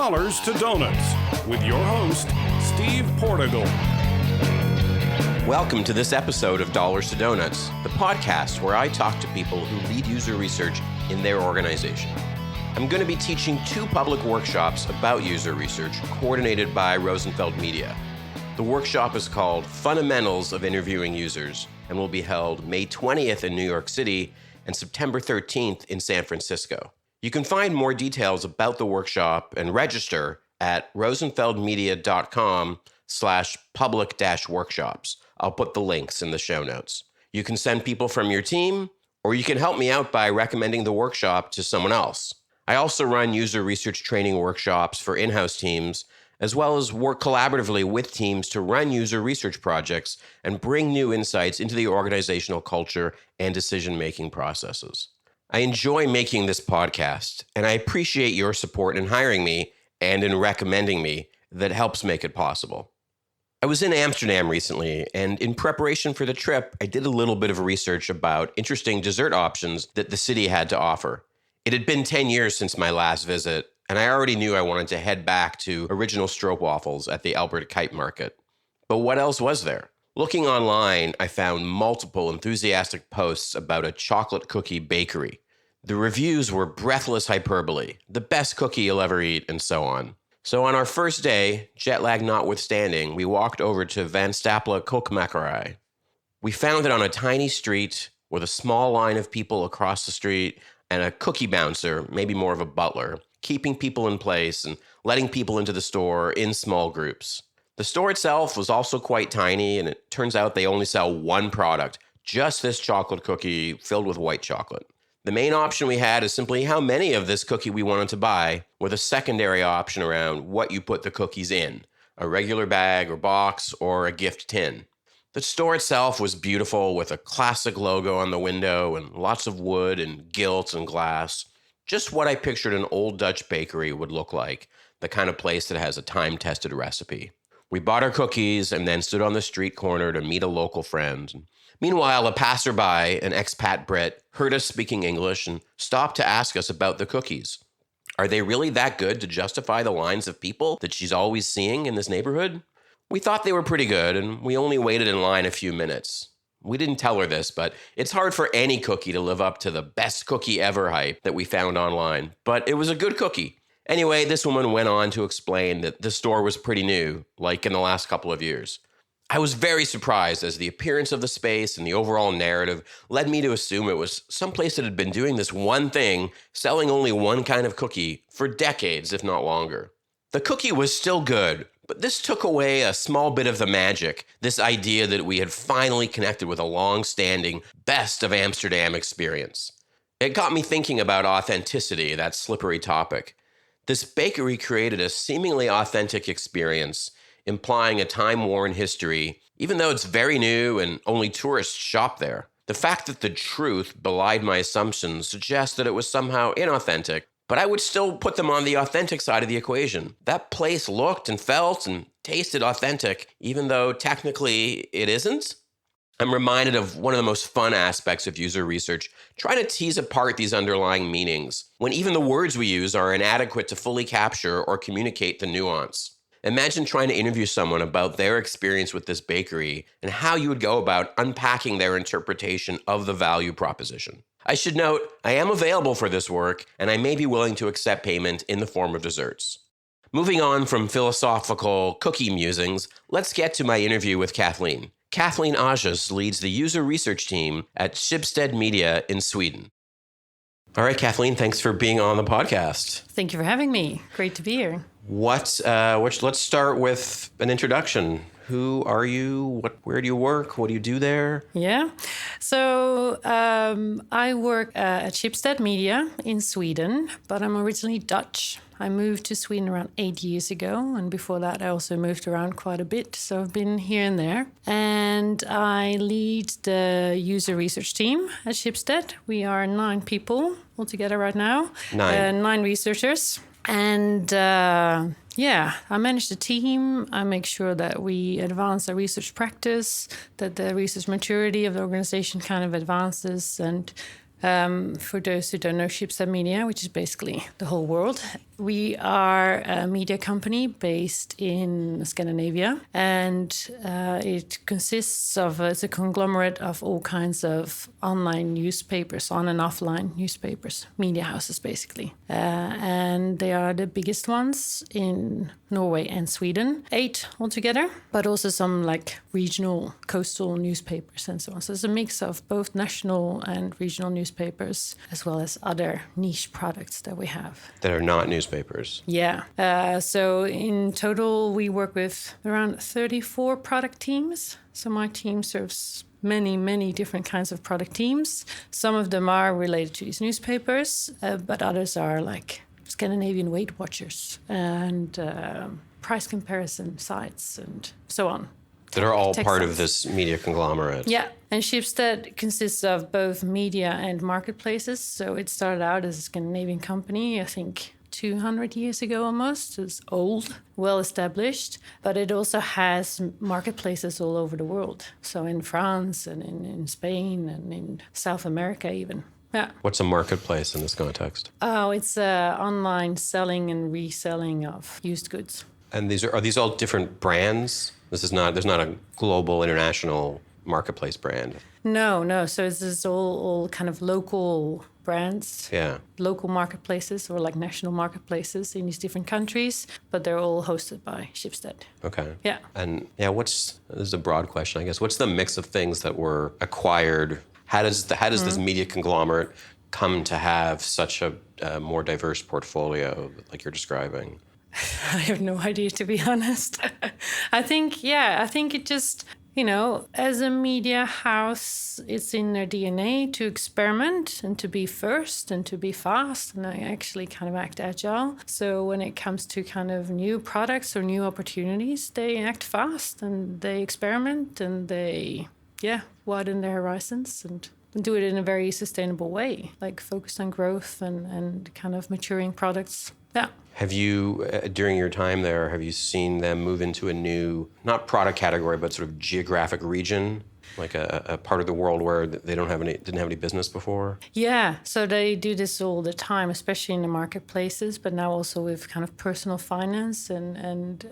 Dollars to Donuts with your host, Steve Portugal. Welcome to this episode of Dollars to Donuts, the podcast where I talk to people who lead user research in their organization. I'm going to be teaching 2 public workshops about user research coordinated by Rosenfeld Media. The workshop is called Fundamentals of Interviewing Users and will be held May 20th in New York City and September 13th in San Francisco. You can find more details about the workshop and register at rosenfeldmedia.com/public-workshops. I'll put the links in the show notes. You can send people from your team, or you can help me out by recommending the workshop to someone else. I also run user research training workshops for in-house teams, as well as work collaboratively with teams to run user research projects and bring new insights into the organizational culture and decision-making processes. I enjoy making this podcast, and I appreciate your support in hiring me and in recommending me. That helps make it possible. I was in Amsterdam recently, and in preparation for the trip, I did a little bit of research about interesting dessert options that the city had to offer. It had been 10 years since my last visit, and I already knew I wanted to head back to original stroopwafels at the Albert Kite Market. But what else was there? Looking online, I found multiple enthusiastic posts about a chocolate cookie bakery. The reviews were breathless hyperbole, the best cookie you'll ever eat, and so on. So on our first day, jet lag notwithstanding, we walked over to Van Stapelen Koekmakerij. We found it on a tiny street with a small line of people across the street and a cookie bouncer, maybe more of a butler, keeping people in place and letting people into the store in small groups. The store itself was also quite tiny, and it turns out they only sell one product, just this chocolate cookie filled with white chocolate. The main option we had is simply how many of this cookie we wanted to buy, with a secondary option around what you put the cookies in, a regular bag or box or a gift tin. The store itself was beautiful with a classic logo on the window and lots of wood and gilt and glass. Just what I pictured an old Dutch bakery would look like, the kind of place that has a time-tested recipe. We bought our cookies and then stood on the street corner to meet a local friend. Meanwhile, a passerby, an expat Brit, heard us speaking English and stopped to ask us about the cookies. Are they really that good to justify the lines of people that she's always seeing in this neighborhood? We thought they were pretty good, and we only waited in line a few minutes. We didn't tell her this, but it's hard for any cookie to live up to the best cookie ever hype that we found online. But it was a good cookie. Anyway, this woman went on to explain that the store was pretty new, like in the last couple of years. I was very surprised as the appearance of the space and the overall narrative led me to assume it was someplace that had been doing this one thing, selling only one kind of cookie, for decades, if not longer. The cookie was still good, but this took away a small bit of the magic, this idea that we had finally connected with a long-standing best of Amsterdam experience. It got me thinking about authenticity, that slippery topic. This bakery created a seemingly authentic experience, implying a time-worn history, even though it's very new and only tourists shop there. The fact that the truth belied my assumptions suggests that it was somehow inauthentic, but I would still put them on the authentic side of the equation. That place looked and felt and tasted authentic, even though technically it isn't. I'm reminded of one of the most fun aspects of user research, trying to tease apart these underlying meanings, when even the words we use are inadequate to fully capture or communicate the nuance. Imagine trying to interview someone about their experience with this bakery and how you would go about unpacking their interpretation of the value proposition. I should note, I am available for this work, and I may be willing to accept payment in the form of desserts. Moving on from philosophical cookie musings, let's get to my interview with Kathleen. Kathleen Asjes leads the user research team at Schibsted Media in Sweden. All right, Kathleen, thanks for being on the podcast. Thank you for having me. Great to be here. Let's start with an introduction. Who are you? Where do you work? What do you do there? Yeah. So I work at Schibsted Media in Sweden, but I'm originally Dutch. I moved to Sweden around 8 years ago, and before that I also moved around quite a bit, so I've been here and there. And I lead the user research team at Schibsted. We are 9 people altogether right now. 9 researchers. And I manage the team. I make sure that we advance our research practice, that the research maturity of the organization kind of advances, and For those who don't know Schibsted Media, which is basically the whole world, we are a media company based in Scandinavia, and it consists of, it's a conglomerate of all kinds of online newspapers, on and offline newspapers, media houses basically. And they are the biggest ones in Norway and Sweden, 8 altogether, but also some like regional coastal newspapers and so on. So it's a mix of both national and regional newspapers, as well as other niche products that we have. That are not newspapers. Yeah. So in total, we work with around 34 product teams. So my team serves many different kinds of product teams. Some of them are related to these newspapers, but others are like Scandinavian Weight Watchers and price comparison sites and so on. That are all part sites. of this media conglomerate. Yeah, and Schibsted consists of both media and marketplaces. So it started out as a Scandinavian company, I think 200 years ago almost. It's old, well established, but it also has marketplaces all over the world. So in France and in Spain and in South America even. Yeah. What's a marketplace in this context? Oh, it's online selling and reselling of used goods. And are these all different brands? There's not a global international marketplace brand. No. So it's all kind of local brands. Yeah. Local marketplaces or like national marketplaces in these different countries, but they're all hosted by Schibsted. Okay. Yeah. And yeah, this is a broad question, I guess. What's the mix of things that were acquired? How does this media conglomerate come to have such a more diverse portfolio like you're describing? I have no idea, to be honest. I think it just, as a media house, it's in their DNA to experiment and to be first and to be fast and actually kind of act agile. So when it comes to kind of new products or new opportunities, they act fast and they experiment and they, widen their horizons and do it in a very sustainable way, like focused on growth and kind of maturing products. Yeah. Have you, during your time there, have you seen them move into a new, not product category, but sort of geographic region, like a part of the world where they didn't have any business before? Yeah, so they do this all the time, especially in the marketplaces, but now also with kind of personal finance and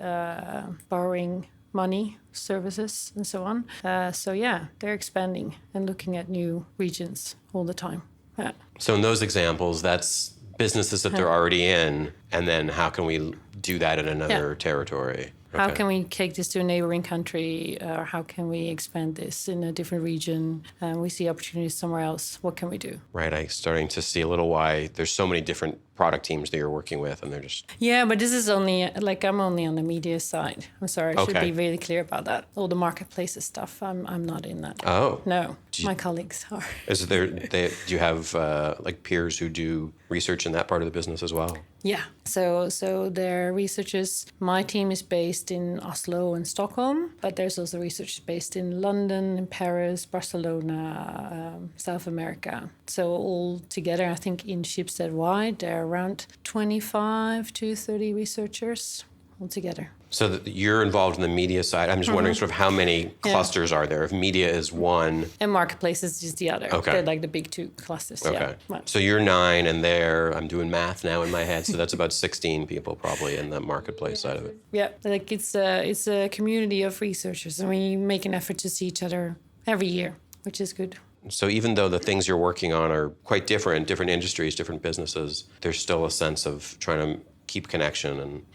borrowing money services and so on. They're expanding and looking at new regions all the time. Yeah. So in those examples, that's businesses that they're already in, and then how can we do that in another territory? Okay. How can we take this to a neighboring country, or how can we expand this in a different region? We see opportunities somewhere else. What can we do? Right, I'm starting to see a little why there's so many different product teams that you're working with, and they're just... Yeah, but this is only, I'm only on the media side. I'm sorry, I should be really clear about that. All the marketplaces stuff, I'm not in that. Oh. No, my colleagues are. Do you have peers who do research in that part of the business as well? Yeah, so there are researchers. My team is based in Oslo and Stockholm, but there's also researchers based in London, in Paris, Barcelona, South America. So all together, I think in Schibsted wide, there are around 25 to 30 researchers altogether. So you're involved in the media side. I'm just wondering sort of how many clusters are there? If media is one... And marketplaces is the other. Okay. They're like the big two clusters. Okay. Yeah. Right. So you're 9 and I'm doing math now in my head, so that's about 16 people probably in the marketplace side of it. Yeah, like it's a community of researchers, and we make an effort to see each other every year, which is good. So even though the things you're working on are quite different industries, different businesses, there's still a sense of trying to keep connection and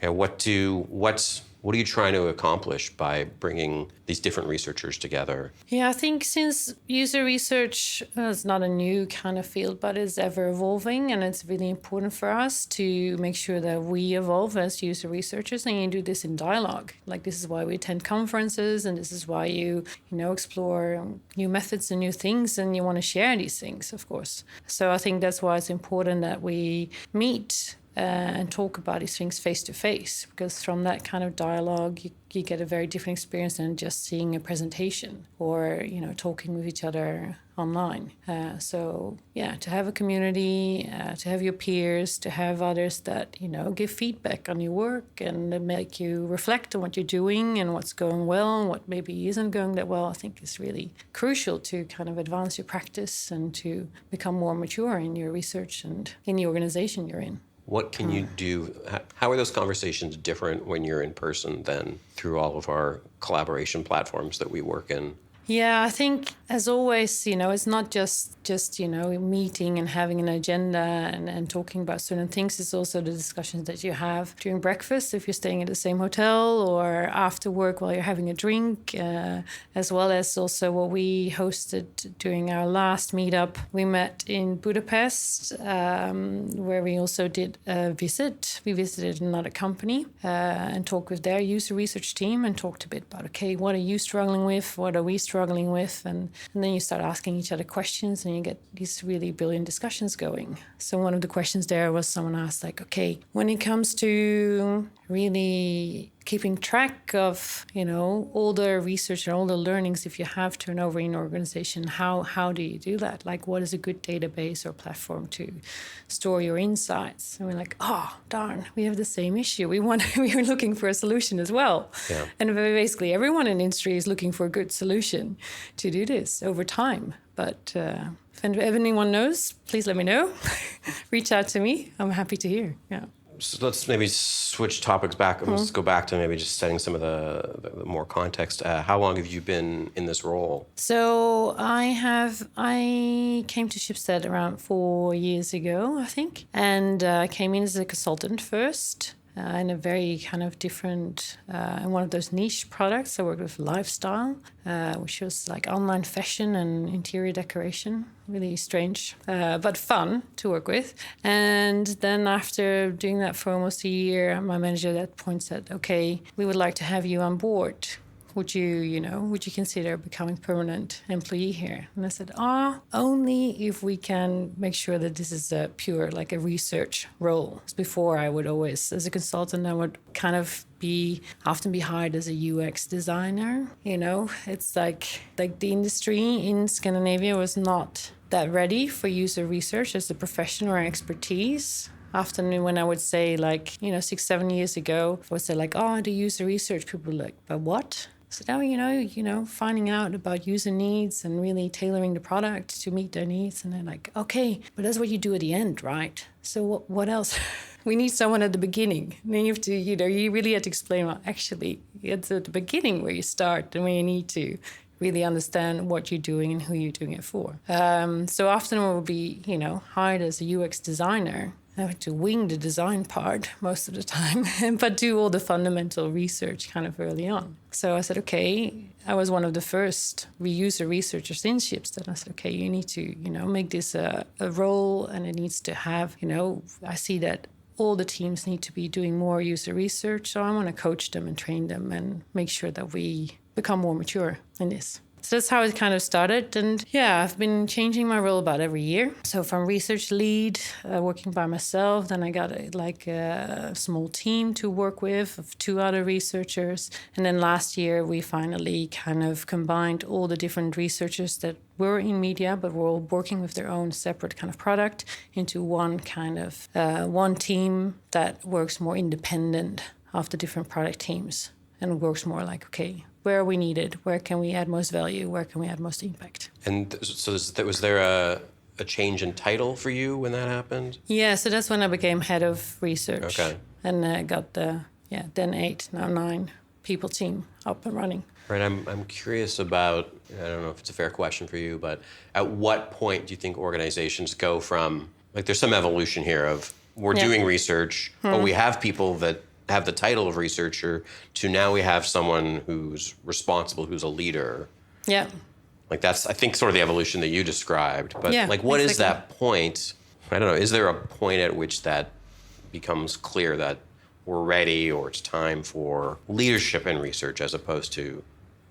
what are you trying to accomplish by bringing these different researchers together? Yeah, I think since user research is not a new kind of field, but it's ever evolving, and it's really important for us to make sure that we evolve as user researchers, and you do this in dialogue. Like, this is why we attend conferences, and this is why you explore new methods and new things, and you want to share these things, of course. So I think that's why it's important that we meet and talk about these things face to face, because from that kind of dialogue, you get a very different experience than just seeing a presentation or, talking with each other online. So to have a community, to have your peers, to have others that, give feedback on your work and make you reflect on what you're doing and what's going well and what maybe isn't going that well, I think is really crucial to kind of advance your practice and to become more mature in your research and in the organization you're in. What can you do? How are those conversations different when you're in person than through all of our collaboration platforms that we work in? Yeah, I think, as always, it's not just meeting and having an agenda and talking about certain things. It's also the discussions that you have during breakfast, if you're staying at the same hotel, or after work while you're having a drink, as well as also what we hosted during our last meetup. We met in Budapest, where we also did a visit. We visited another company and talked with their user research team and talked a bit about, okay, what are you struggling with? What are we struggling with? And then you start asking each other questions and you get these really brilliant discussions going. So one of the questions there was, someone asked, like, okay, when it comes to really keeping track of, all the research and all the learnings, if you have turnover in an organization, how do you do that? Like, what is a good database or platform to store your insights? And we're like, oh, darn, we have the same issue. We were looking for a solution as well. Yeah. And basically everyone in the industry is looking for a good solution to do this over time. But if anyone knows, please let me know. Reach out to me. I'm happy to hear. Yeah. So let's maybe switch topics back. Let's go back to maybe just setting some of the more context. How long have you been in this role? So I came to Schibsted around 4 years ago, I think. And I came in as a consultant first. In a very kind of different, in one of those niche products. I worked with lifestyle, which was like online fashion and interior decoration. Really strange, but fun to work with. And then after doing that for almost a year, my manager at that point said, okay, we would like to have you on board. Would you consider becoming permanent employee here? And I said, only if we can make sure that this is a pure, like a research role. Before I would always, as a consultant, I would kind of often be hired as a UX designer. It's like the industry in Scandinavia was not that ready for user research as a profession or expertise. Often when I would say 6-7 years ago, I would say the user research, people were like, but what? So now, finding out about user needs and really tailoring the product to meet their needs. And they're like, okay, but that's what you do at the end, right? So what else? We need someone at the beginning. And then you have to, you really have to explain, well, actually, it's at the beginning where you start and where you need to really understand what you're doing and who you're doing it for. So often we'll be, hired as a UX designer. I have to wing the design part most of the time, but do all the fundamental research kind of early on. So I said, okay, I was one of the first user researchers in Schibsted. I said, okay, you need to, make this a role, and it needs to have, I see that all the teams need to be doing more user research. So I want to coach them and train them and make sure that we become more mature in this. So that's how it kind of started. And I've been changing my role about every year. So from research lead, working by myself, then I got a small team to work with of 2 other researchers. And then last year, we finally kind of combined all the different researchers that were in media, but were all working with their own separate kind of product into one kind of, one team that works more independent of the different product teams and works more like, okay, where are we needed? Where can we add most value? Where can we add most impact? And so was there a change in title for you when that happened? Yeah, so that's when I became head of research. Okay. And I got the, then 8, now 9 people team up and running. Right, I'm curious about, I don't know if it's a fair question for you, but at what point do you think organizations go from, there's some evolution here of we're doing research, but we have people that have the title of researcher, to now we have someone who's responsible, who's a leader. Yeah. That's, I think, sort of the evolution that you described. But what exactly. is that point? I don't know. Is there a point at which that becomes clear that we're ready or it's time for leadership in research as opposed to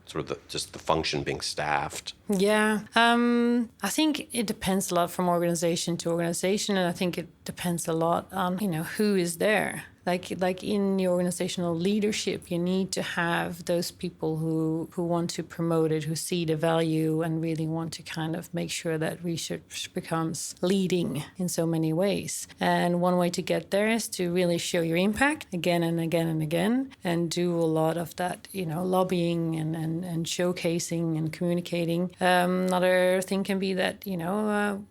sort of just the function being staffed? Yeah, I think it depends a lot from organization to organization, and I think it depends a lot on who is there. Like in your organizational leadership, you need to have those people who want to promote it, who see the value and really want to kind of make sure that research becomes leading in so many ways. And one way to get there is to really show your impact again and again and again, and do a lot of that, lobbying and showcasing and communicating. Another thing can be that,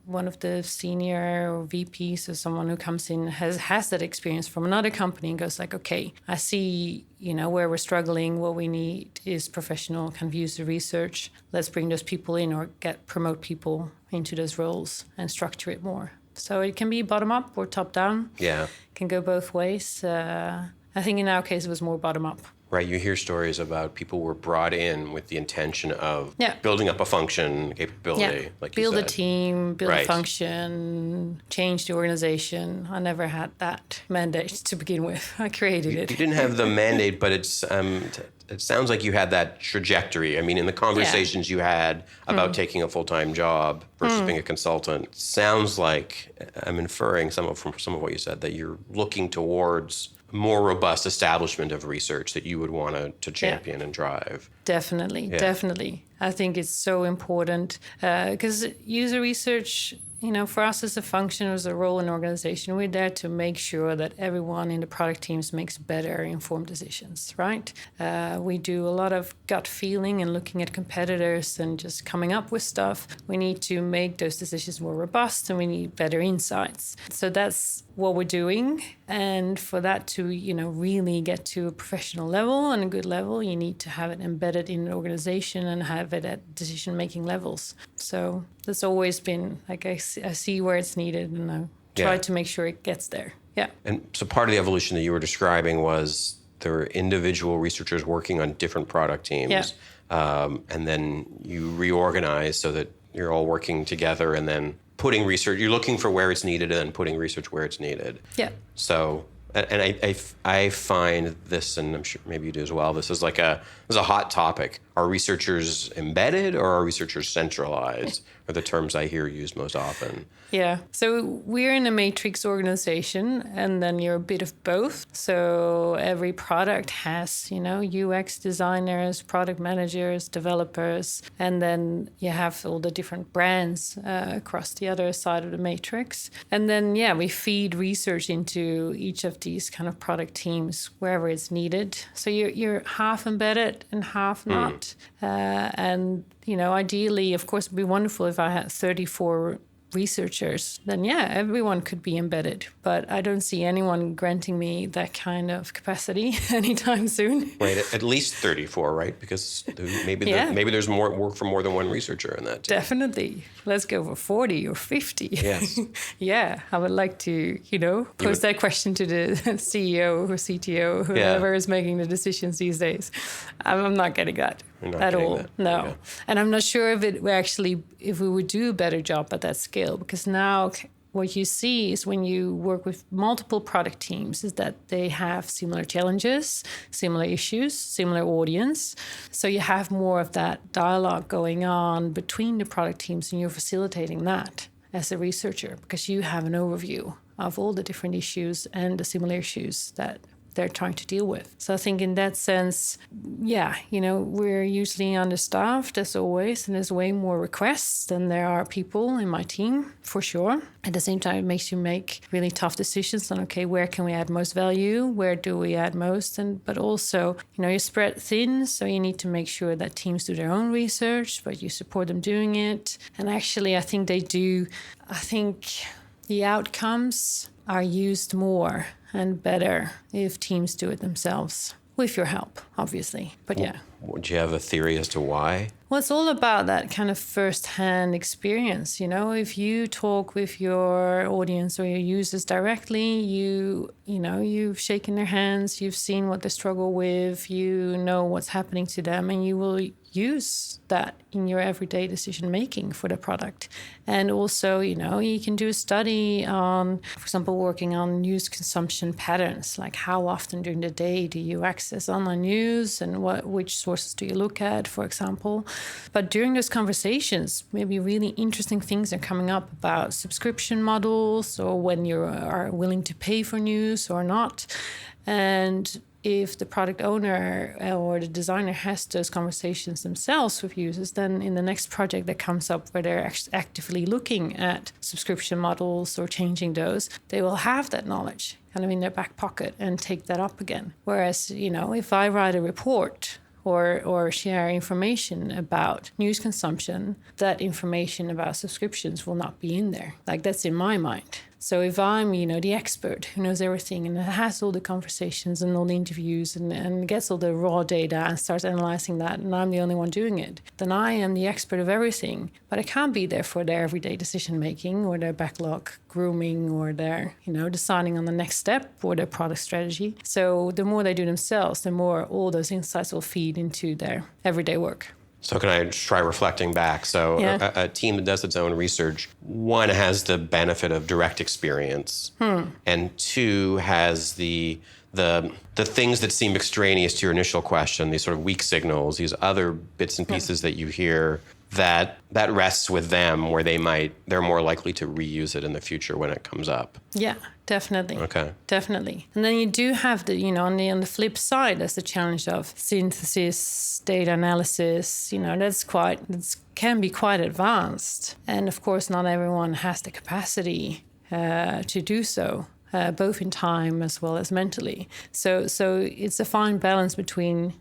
one of the senior or VPs or someone who comes in has that experience from another company and goes like, okay, I see, where we're struggling. What we need is professional kind of user research. Let's bring those people in or promote people into those roles and structure it more. So it can be bottom up or top down. Yeah. It can go both ways. I think in our case, it was more bottom up. Right, you hear stories about people were brought in with the intention of Yeah. building up a function capability, like you build said. a team, build Right. a function, change the organization. I never had that mandate to begin with. I created it. You didn't have the mandate, but it sounds like you had that trajectory. I mean, in the conversations you had about taking a full-time job versus being a consultant, sounds like, I'm inferring from some of what you said, that you're looking towards more robust establishment of research that you would want to champion and drive. Definitely. I think it's so important because user research, for us as a function, as a role in an organization, we're there to make sure that everyone in the product teams makes better informed decisions, right? We do a lot of gut feeling and looking at competitors and just coming up with stuff. We need to make those decisions more robust and we need better insights. So that's what we're doing. And for that to, really get to a professional level and a good level, you need to have it embedded in an organization and have it at decision-making levels. So that's always been, like, I see where it's needed and I try to make sure it gets there. Yeah. And so part of the evolution that you were describing was there were individual researchers working on different product teams. Yeah. And then you reorganize so that you're all working together and then putting research, you're looking for where it's needed and then putting research where it's needed. Yeah. So, and I find this, and I'm sure maybe you do as well, this is a hot topic. Are researchers embedded or are researchers centralized? Are the terms I hear used most often. Yeah. So we're in a matrix organization, and then you're a bit of both. So every product has, UX designers, product managers, developers, and then you have all the different brands across the other side of the matrix. And then, we feed research into each of these kind of product teams wherever it's needed. So you're half embedded and half not. And, ideally, of course, it'd be wonderful if I had 34 researchers, then everyone could be embedded. But I don't see anyone granting me that kind of capacity anytime soon. Right, at least 34, right? Because maybe there's more work for more than one researcher in that team. Definitely. Let's go for 40 or 50. Yes. Yeah, I would like to, pose that question to the CEO or CTO, whoever is making the decisions these days. I'm not getting that at all. That. No. Okay. And I'm not sure if we would do a better job at that scale, because now what you see is when you work with multiple product teams is that they have similar challenges, similar issues, similar audience. So you have more of that dialogue going on between the product teams, and you're facilitating that as a researcher because you have an overview of all the different issues and the similar issues that they're trying to deal with. So I think in that sense, we're usually understaffed as always, and there's way more requests than there are people in my team, for sure. At the same time, it makes you make really tough decisions on, okay, where can we add most value? Where do we add most? But also, you're spread thin, so you need to make sure that teams do their own research, but you support them doing it. And actually, I think they do. I think the outcomes are used more and better if teams do it themselves, with your help, obviously. But Do you have a theory as to why? Well, it's all about that kind of first-hand experience. If you talk with your audience or your users directly, you've shaken their hands, you've seen what they struggle with, you know what's happening to them, and you will use that in your everyday decision making for the product. And also, you can do a study on, for example, working on news consumption patterns, like how often during the day do you access online news and which sources do you look at, for example. But during those conversations, maybe really interesting things are coming up about subscription models or when you are willing to pay for news or not. And if the product owner or the designer has those conversations themselves with users, then in the next project that comes up where they're actively looking at subscription models or changing those, they will have that knowledge kind of in their back pocket and take that up again. Whereas, if I write a report or share information about news consumption, that information about subscriptions will not be in there. Like, that's in my mind. So if I'm, the expert who knows everything and has all the conversations and all the interviews and gets all the raw data and starts analyzing that, and I'm the only one doing it, then I am the expert of everything. But I can't be there for their everyday decision-making or their backlog grooming or their, deciding on the next step or their product strategy. So the more they do themselves, the more all those insights will feed into their everyday work. So can I try reflecting back? So a team that does its own research, one, has the benefit of direct experience, and two, has the things that seem extraneous to your initial question, these sort of weak signals, these other bits and pieces that you hear that rests with them, where they're more likely to reuse it in the future when it comes up. Yeah, definitely. Okay. Definitely. And then you do have on the flip side, there's the challenge of synthesis, data analysis, that can be quite advanced. And of course, not everyone has the capacity to do so. Both in time as well as mentally. So it's a fine balance between,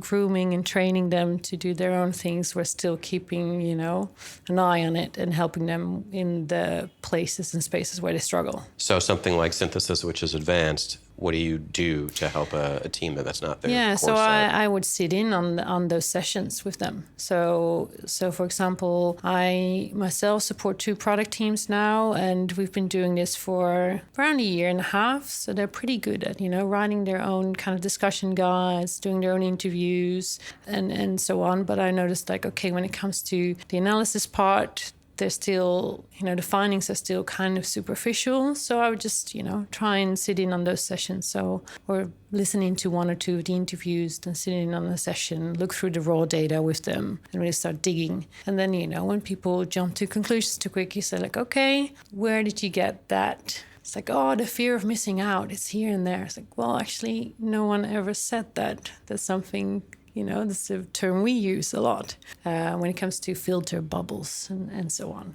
grooming and training them to do their own things. We're still keeping, an eye on it and helping them in the places and spaces where they struggle. So something like synthesis, which is advanced, what do you do to help a team that's not there? Yeah, so I would sit in on those sessions with them. So for example, I myself support 2 product teams now, and we've been doing this for around a year and a half. So they're pretty good at, writing their own kind of discussion guides, doing their own interviews and so on. But I noticed when it comes to the analysis part, they're still, the findings are still kind of superficial. So I would just, try and sit in on those sessions. Or listening to 1 or 2 of the interviews, then sitting in on the session, look through the raw data with them and really start digging. And then, when people jump to conclusions too quick, you say okay, where did you get that? It's the fear of missing out, it's here and there. It's well, actually, no one ever said that. That's something... that's a term we use a lot when it comes to filter bubbles and so on.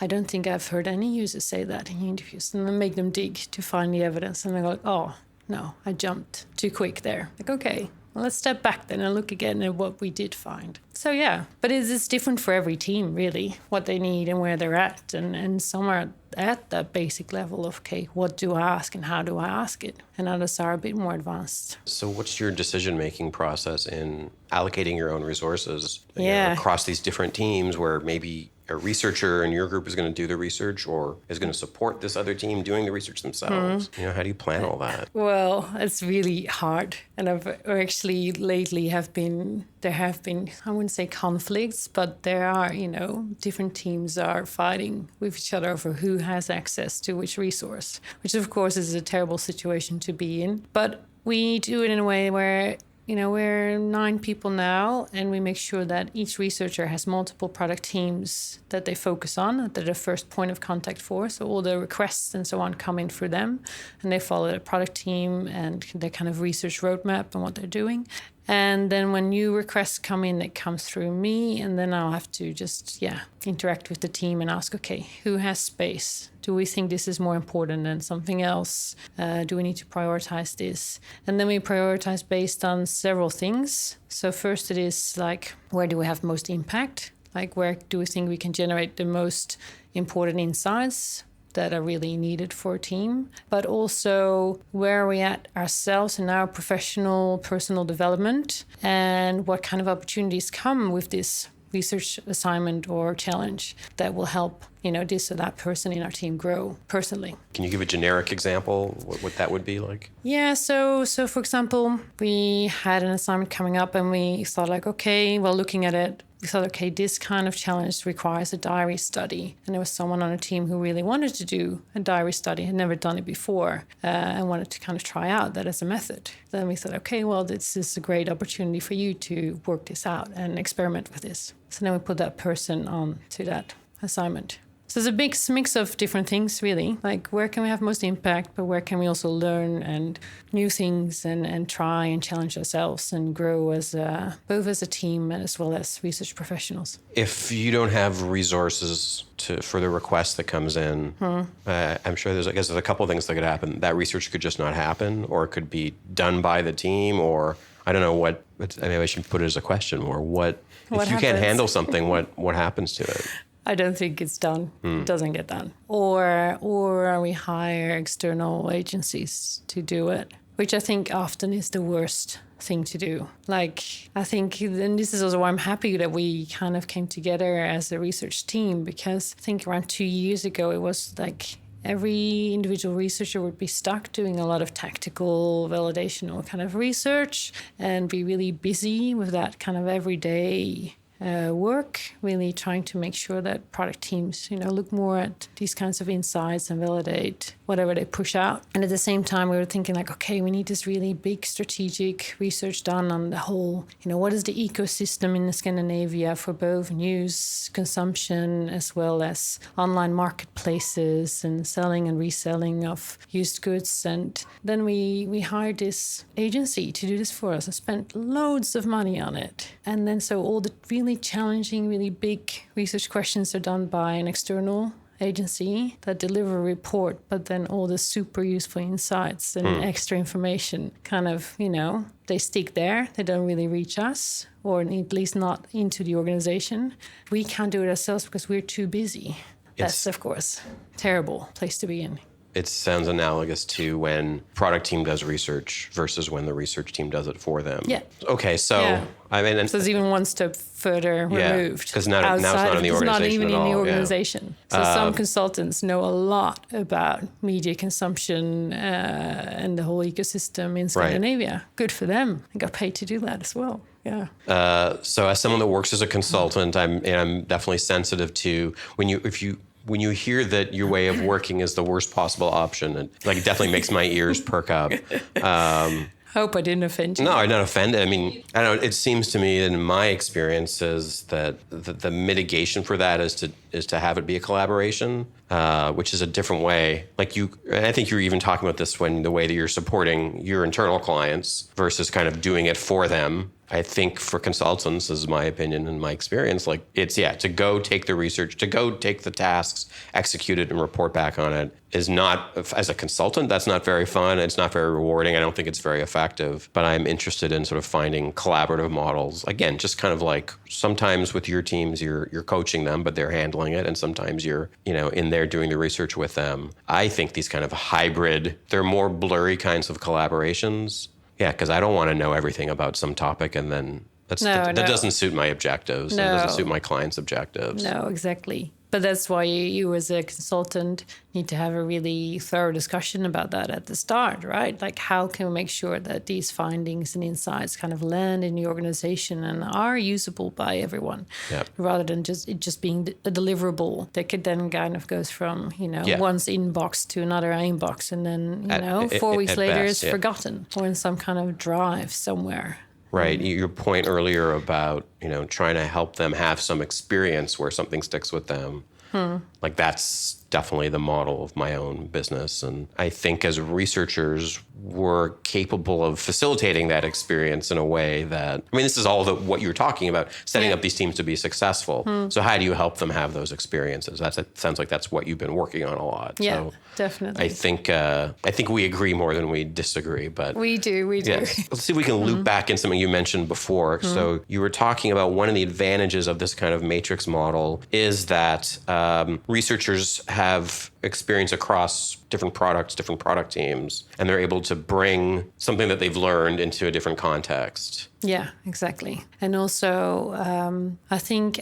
I don't think I've heard any users say that in interviews, and then make them dig to find the evidence. And they go, oh, no, I jumped too quick there. Okay, well, let's step back then and look again at what we did find. So, yeah, but it's different for every team, really, what they need and where they're at. And some are at that basic level of, okay, what do I ask and how do I ask it? And others are a bit more advanced. So what's your decision-making process in allocating your own resources across these different teams, where maybe a researcher in your group is going to do the research or is going to support this other team doing the research themselves? How do you plan all that? Well, it's really hard. And I've actually lately there have been, I wouldn't say conflicts, but there are, different teams are fighting with each other over who has access to which resource, which of course is a terrible situation to be in. But we do it in a way where we're 9 people now, and we make sure that each researcher has multiple product teams that they focus on, that they're the first point of contact for. So all the requests and so on come in through them, and they follow the product team and their kind of research roadmap and what they're doing. And then when new requests come in, it comes through me, and then I'll have to just, interact with the team and ask, okay, who has space? Do we think this is more important than something else? Do we need to prioritize this? And then we prioritize based on several things. So first it is where do we have most impact? Where do we think we can generate the most important insights that are really needed for a team, but also where are we at ourselves in our professional, personal development, and what kind of opportunities come with this research assignment or challenge that will help this or that person in our team grow personally. Can you give a generic example what that would be like? Yeah, so for example, we had an assignment coming up and we thought like, okay, well, looking at it, we thought, okay, this kind of challenge requires a diary study. And there was someone on a team who really wanted to do a diary study, had never done it before, and wanted to kind of try out that as a method. Then we thought, okay, well, this is a great opportunity for you to work this out and experiment with this. So then we put that person on to that assignment. So it's a big mix of different things, really. Like, where can we have most impact, but where can we also learn and new things and try and challenge ourselves and grow as both as a team and as well as research professionals. If you don't have resources for the request that comes in, I'm sure there's a couple of things that could happen. That research could just not happen, or it could be done by the team, or I don't know what. Maybe I should put it as a question more. What if you happens? Can't handle something? What happens to it? I don't think it's done. It doesn't get done. Or we hire external agencies to do it, which I think often is the worst thing to do. Like, I think, and this is also why I'm happy that we kind of came together as a research team, because I think around 2 years ago, it was like every individual researcher would be stuck doing a lot of tactical validational kind of research and be really busy with that kind of everyday work, really trying to make sure that product teams, look more at these kinds of insights and validate whatever they push out. And at the same time, we were thinking like, okay, we need this really big strategic research done on the whole, what is the ecosystem in Scandinavia for both news consumption as well as online marketplaces and selling and reselling of used goods. And then we hired this agency to do this for us and spent loads of money on it. And then so all the really challenging, really big research questions are done by an external agency that deliver a report, but then all the super useful insights and extra information kind of, they stick there. They don't really reach us, or at least not into the organization. We can't do it ourselves because we're too busy. That's, of course, a terrible place to be in. It sounds analogous to when product team does research versus when the research team does it for them. Yeah. Okay, so yeah. I mean, so it's even one step further removed. Because now it's not in the organization not even at all. In the organization. So some consultants know a lot about media consumption and the whole ecosystem in Scandinavia. Right. Good for them. They got paid to do that as well. Yeah. So as someone that works as a consultant, I'm definitely sensitive to when you hear that your way of working is the worst possible option, and it definitely makes my ears perk up. Hope I didn't offend you. No, I'm not offended. I mean, I don't know. It seems to me, in my experiences, that the mitigation for that is to have it be a collaboration, which is a different way. I think you were even talking about this when the way that you're supporting your internal clients versus kind of doing it for them. I think for consultants, is my opinion and my experience, it's to go take the research, to go take the tasks, execute it, and report back on it is not, as a consultant, that's not very fun. It's not very rewarding. I don't think it's very effective. But I'm interested in sort of finding collaborative models. Again, just kind of like sometimes with your teams, you're coaching them, but they're handling it. And sometimes you're, in there doing the research with them. I think these kind of hybrid, they're more blurry kinds of collaborations. Yeah, because I don't want to know everything about some topic, and then that doesn't suit my objectives. No. And doesn't suit my clients' objectives. No, exactly. But that's why you as a consultant need to have a really thorough discussion about that at the start, right? Like, how can we make sure that these findings and insights kind of land in the organization and are usable by everyone, rather than just being a deliverable that could then kind of goes from, one's inbox to another inbox, and then, 4 weeks later it's forgotten or in some kind of drive somewhere. Right. Your point earlier about, trying to help them have some experience where something sticks with them. That's definitely the model of my own business. And I think as researchers, we're capable of facilitating that experience in a way that, this is all what you're talking about, setting up these teams to be successful. So how do you help them have those experiences? It sounds like that's what you've been working on a lot. Yeah, so definitely. I think we agree more than we disagree. But we do. Yes. Let's see if we can loop back in something you mentioned before. So you were talking about one of the advantages of this kind of matrix model is that researchers have experience across different products, different product teams, and they're able to bring something that they've learned into a different context. Yeah, exactly. And also, I think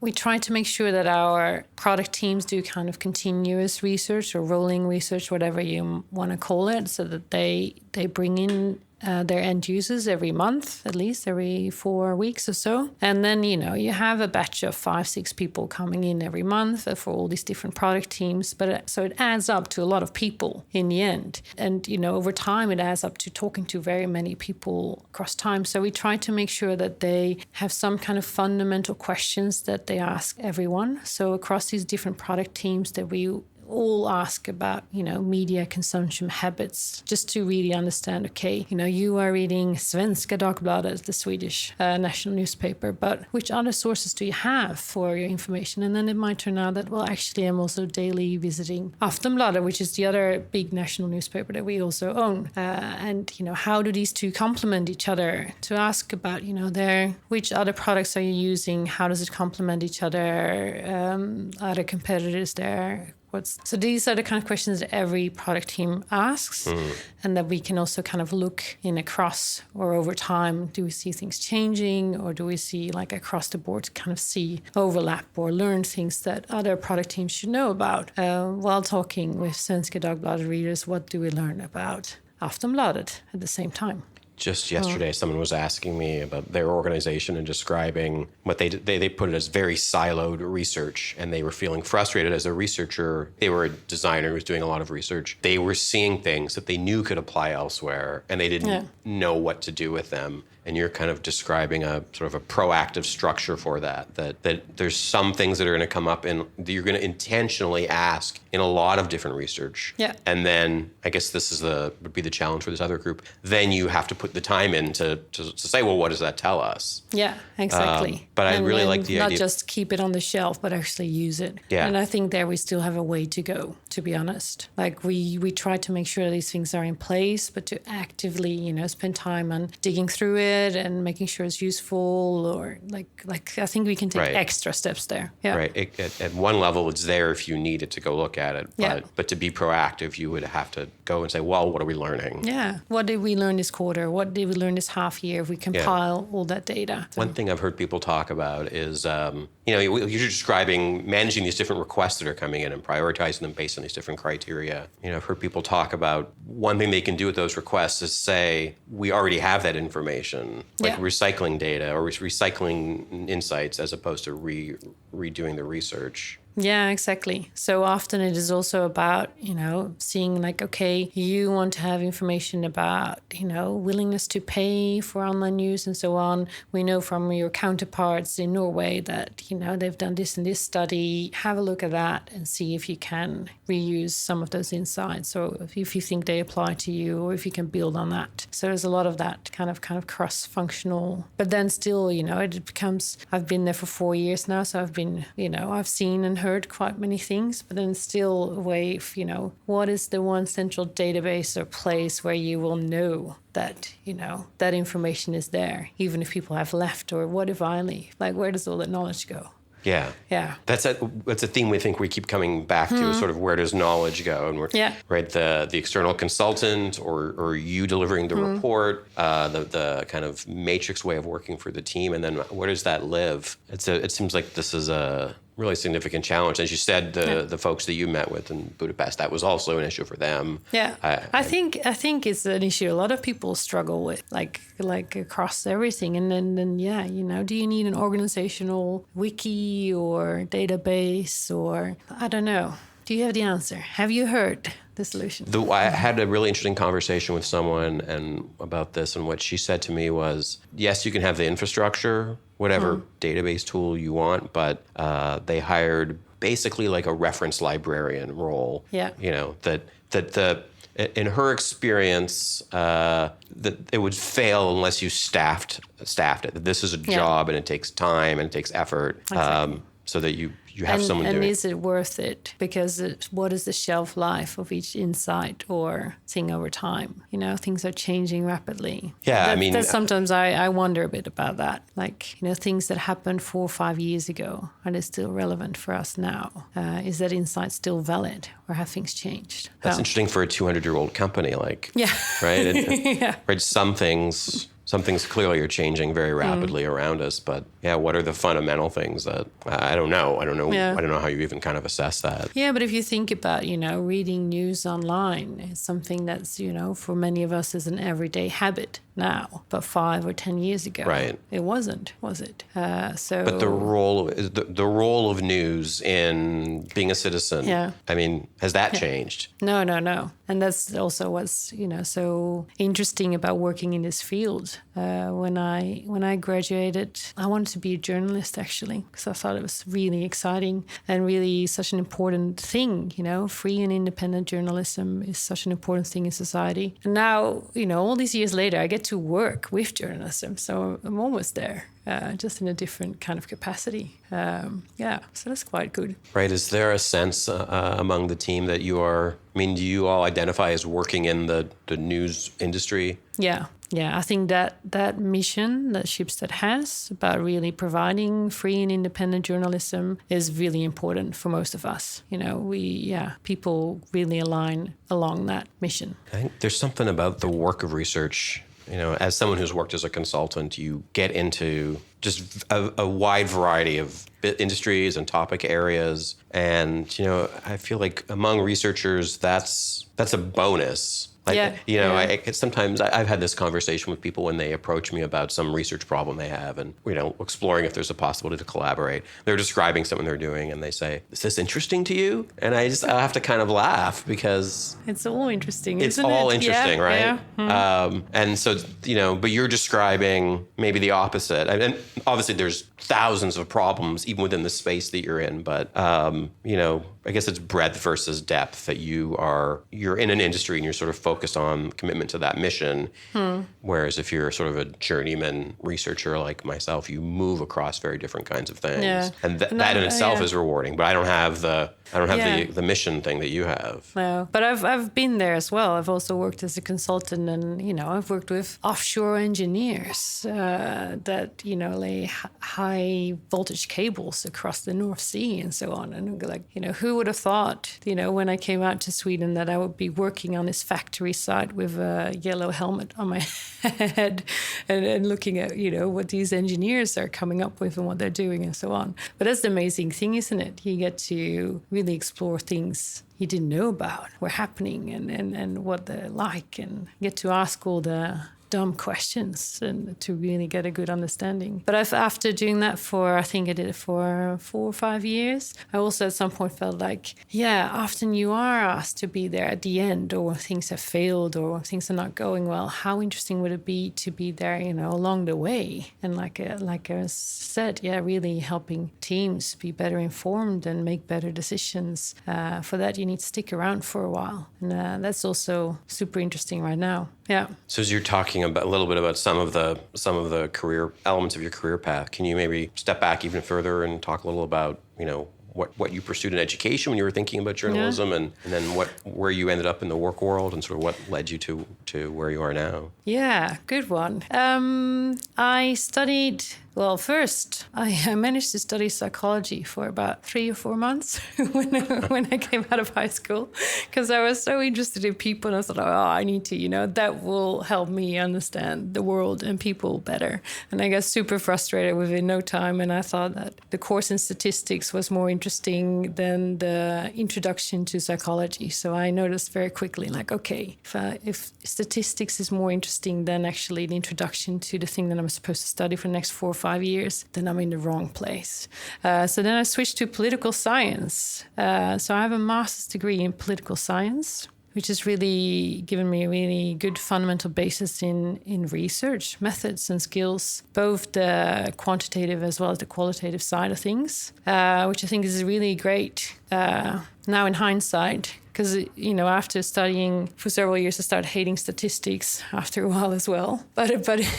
we try to make sure that our product teams do kind of continuous research or rolling research, whatever you want to call it, so that they bring in their end users every month, at least every 4 weeks or so. And then, you have a batch of 5-6 people coming in every month for all these different product teams. But so it adds up to a lot of people in the end. And, over time, it adds up to talking to very many people across time. So we try to make sure that they have some kind of fundamental questions that they ask everyone. So across these different product teams that we all ask about, media consumption habits, just to really understand, okay, you are reading Svenska Dagbladet, the Swedish national newspaper, but which other sources do you have for your information? And then it might turn out that, well, actually, I'm also daily visiting Aftonbladet, which is the other big national newspaper that we also own. And, how do these two complement each other? To ask about, which other products are you using? How does it complement each other? Are there competitors there? So these are the kind of questions that every product team asks, and that we can also kind of look in across or over time. Do we see things changing, or do we see across the board kind of see overlap or learn things that other product teams should know about? While talking with Svenska Dagbladet readers, what do we learn about Aftonbladet at the same time? Just yesterday, someone was asking me about their organization and describing what they did. They put it as very siloed research, and they were feeling frustrated as a researcher. They were a designer who was doing a lot of research. They were seeing things that they knew could apply elsewhere, and they didn't know what to do with them. And you're kind of describing a sort of a proactive structure for that there's some things that are going to come up and you're going to intentionally ask in a lot of different research. Yeah. And then I guess would be the challenge for this other group. Then you have to put the time in to say, well, what does that tell us? Yeah, exactly. But I really like the idea. Not just keep it on the shelf, but actually use it. Yeah. And I think there we still have a way to go, to be honest. We try to make sure these things are in place, but to actively, spend time on digging through it and making sure it's useful, or I think we can take extra steps there. Yeah. Right. At one level, it's there if you needed to go look at it. But to be proactive, you would have to go and say, well, what are we learning? Yeah. What did we learn this quarter? What did we learn this half year? If we compile all that data. One thing I've heard people talk about is, you're describing managing these different requests that are coming in and prioritizing them based on these different criteria. I've heard people talk about one thing they can do with those requests is say, we already have that information, recycling data or recycling insights as opposed to redoing the research. Yeah, exactly. So often it is also about, seeing okay, you want to have information about, willingness to pay for online news and so on. We know from your counterparts in Norway that, they've done this and this study. Have a look at that and see if you can reuse some of those insights, or if you think they apply to you, or if you can build on that. So there's a lot of that kind of cross-functional. But then still, it becomes, I've been there for 4 years now, so I've been, I've seen and heard quite many things, but then still a way of, what is the one central database or place where you will know that, that information is there, even if people have left, or what if I leave? Where does all that knowledge go? Yeah. Yeah. That's a theme we think we keep coming back to, is sort of where does knowledge go? And the external consultant or you delivering the report, the kind of matrix way of working for the team, and then where does that live? It seems like this is a really significant challenge. As you said, the folks that you met with in Budapest, that was also an issue for them. Yeah, I think it's an issue a lot of people struggle with, like across everything. And then do you need an organizational wiki or database, or I don't know. Do you have the answer? Have you heard the solution? I had a really interesting conversation with someone about this, and what she said to me was, yes, you can have the infrastructure, whatever database tool you want, but they hired basically like a reference librarian role. Yeah. In her experience, that it would fail unless you staffed it. That this is a job and it takes time and it takes effort. Exactly. so that you have someone doing and it. is it worth it? Because what is the shelf life of each insight or thing over time? You know, things are changing rapidly. Yeah, That's sometimes I wonder a bit about that. Like, you know, things that happened 4 or 5 years ago, are they still relevant for us now? Is that insight still valid, or have things changed? That's interesting for a 200-year-old company, like, yeah, right? yeah. Right. Some things clearly are changing very rapidly around us, but yeah, what are the fundamental things that I don't know? I don't know. Yeah. I don't know how you even kind of assess that. Yeah, but if you think about, you know, reading news online, it's something that's, you know, for many of us is an everyday habit now. But 5 or 10 years ago, Right. it wasn't, was it? But the role of news in being a citizen, Yeah. I mean, has that changed? No. And that's also what's, you know, so interesting about working in this field. When I graduated, I wanted to be a journalist, actually, because I thought it was really exciting and really such an important thing. You know, free and independent journalism is such an important thing in society. And now, you know, all these years later, I get to work with journalism. So I'm almost there. Just in a different kind of capacity. So that's quite good. Right. Is there a sense among the team that you are, I mean, do you all identify as working in the news industry? Yeah. I think that mission that Schibsted has about really providing free and independent journalism is really important for most of us. You know, people really align along that mission. I think there's something about the work of research. You know, as someone who's worked as a consultant, you get into just a wide variety of industries and topic areas. And, you know, I feel like among researchers, that's a bonus. Like, you know, sometimes I've had this conversation with people when they approach me about some research problem they have and, you know, exploring if there's a possibility to collaborate. They're describing something they're doing and they say, is this interesting to you? And I have to kind of laugh because it's all interesting, it's isn't all it? interesting, right? Yeah. Mm. And so, you know, but you're describing maybe the opposite. And obviously there's thousands of problems even within the space that you're in. But, you know, I guess it's breadth versus depth that you're in an industry and you're sort of focused on commitment to that mission. Whereas if you're sort of a journeyman researcher like myself, you move across very different kinds of things. Yeah. And that in itself is rewarding. But I don't have the mission thing that you have. No, but I've been there as well. I've also worked as a consultant, and you know, I've worked with offshore engineers that you know lay high voltage cables across the North Sea and so on. And like, you know, who would have thought, you know, when I came out to Sweden that I would be working on this factory site with a yellow helmet on my head and looking at, you know, what these engineers are coming up with and what they're doing and so on. But that's the amazing thing, isn't it? You get to really explore things you didn't know about were happening and what they're like, and get to ask all the dumb questions and to really get a good understanding. But after doing that I think I did it for 4 or 5 years, I also at some point felt like, often you are asked to be there at the end, or when things have failed or when things are not going well. How interesting would it be to be there, you know, along the way? And like I said, really helping teams be better informed and make better decisions. For that, you need to stick around for a while. And that's also super interesting right now. Yeah. So as you're talking about a little bit about some of the career elements of your career path, can you maybe step back even further and talk a little about, you know, what you pursued in education when you were thinking about journalism, and then where you ended up in the work world, and sort of what led you to where you are now? Yeah, good one. I studied. Well, first, I managed to study psychology for about 3 or 4 months when I came out of high school, because I was so interested in people, and I thought, I need to, you know, that will help me understand the world and people better. And I got super frustrated within no time, and I thought that the course in statistics was more interesting than the introduction to psychology. So I noticed very quickly, like, okay, if statistics is more interesting than actually the introduction to the thing that I'm supposed to study for the next 4 or 5 years, then I'm in the wrong place. So then I switched to political science. So I have a master's degree in political science, which has really given me a really good fundamental basis in research methods and skills, both the quantitative as well as the qualitative side of things, which I think is really great now in hindsight, because, after studying for several years, I started hating statistics after a while as well. But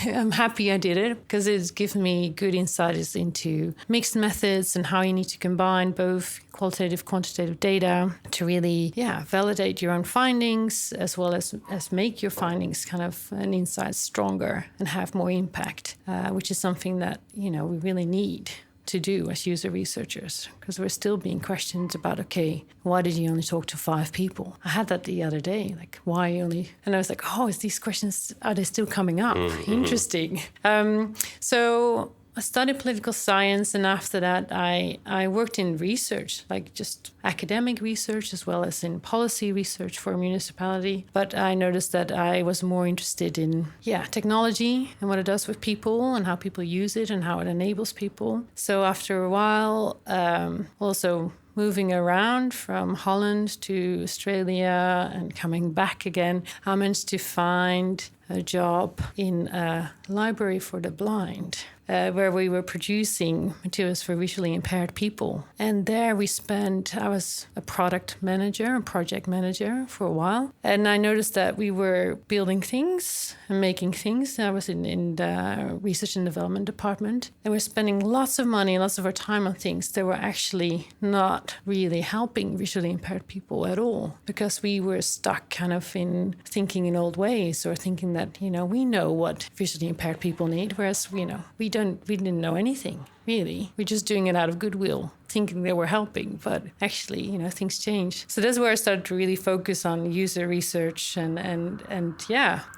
I'm happy I did it because it gives me good insights into mixed methods and how you need to combine both qualitative, quantitative data to really, validate your own findings as well as make your findings kind of an insight stronger and have more impact, which is something that, we really need to do as user researchers, because we're still being questioned about, okay, why did you only talk to 5 people? I had that the other day, like, why only? And I was like, oh, is these questions, are they still coming up? Mm-hmm. Interesting. So I studied political science, and after that, I worked in research, like just academic research as well as in policy research for a municipality. But I noticed that I was more interested in, technology and what it does with people and how people use it and how it enables people. So after a while, also moving around from Holland to Australia and coming back again, I managed to find a job in a library for the blind, where we were producing materials for visually impaired people. And there I was a project manager for a while. And I noticed that we were building things and making things. I was in the research and development department. And we're spending lots of money, lots of our time on things that were actually not really helping visually impaired people at all, because we were stuck kind of in thinking in old ways, or thinking that, we know what visually impaired people need, whereas, we didn't know anything, really. We're just doing it out of goodwill, thinking they were helping, but actually, things change. So that's where I started to really focus on user research and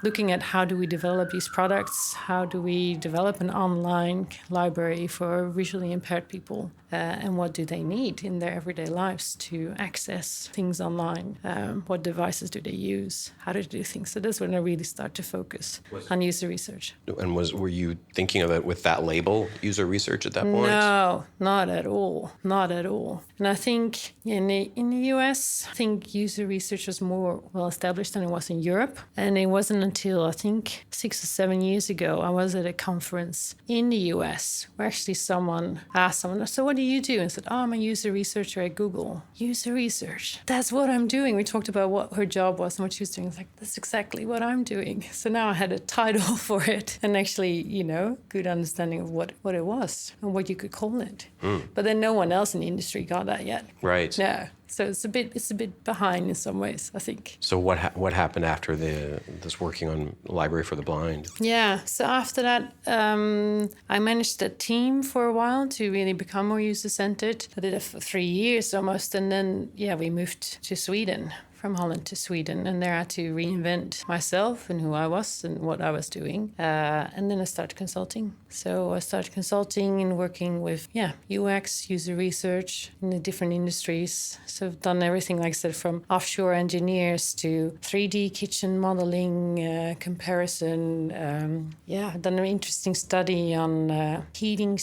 looking at how do we develop these products, how do we develop an online library for visually impaired people, and what do they need in their everyday lives to access things online? What devices do they use? How do they do things? So that's when I really started to focus on user research. And were you thinking of it with that label, user research, at that point? No, not at all. Not at all. And I think in the US, I think user research was more well established than it was in Europe. And it wasn't until, I think, 6 or 7 years ago, I was at a conference in the US where actually someone asked someone, so what do you do? And I said, I'm a user researcher at Google. User research. That's what I'm doing. We talked about what her job was and what she was doing. I was like, that's exactly what I'm doing. So now I had a title for it and actually, good understanding of what it was and what you could call it. But then no one else in the industry got that yet. Right. No. So it's a bit behind in some ways, I think. So what happened after this working on Library for the Blind? Yeah. So after that, I managed a team for a while to really become more user-centered. I did it for 3 years almost. And then, we moved to Sweden, from Holland to Sweden, and there I had to reinvent myself and who I was and what I was doing. And then I started consulting. So I started consulting and working with UX, user research in the different industries. So I've done everything, like I said, from offshore engineers to 3D kitchen modeling, comparison. I've done an interesting study on heating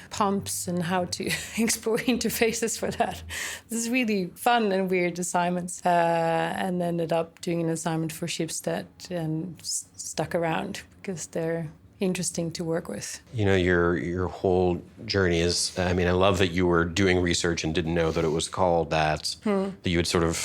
pumps and how to explore interfaces for that. This is really fun and weird assignments, and ended up doing an assignment for Schibsted and stuck around because they're interesting to work with. Your whole journey is, I love that you were doing research and didn't know that it was called that, that you had sort of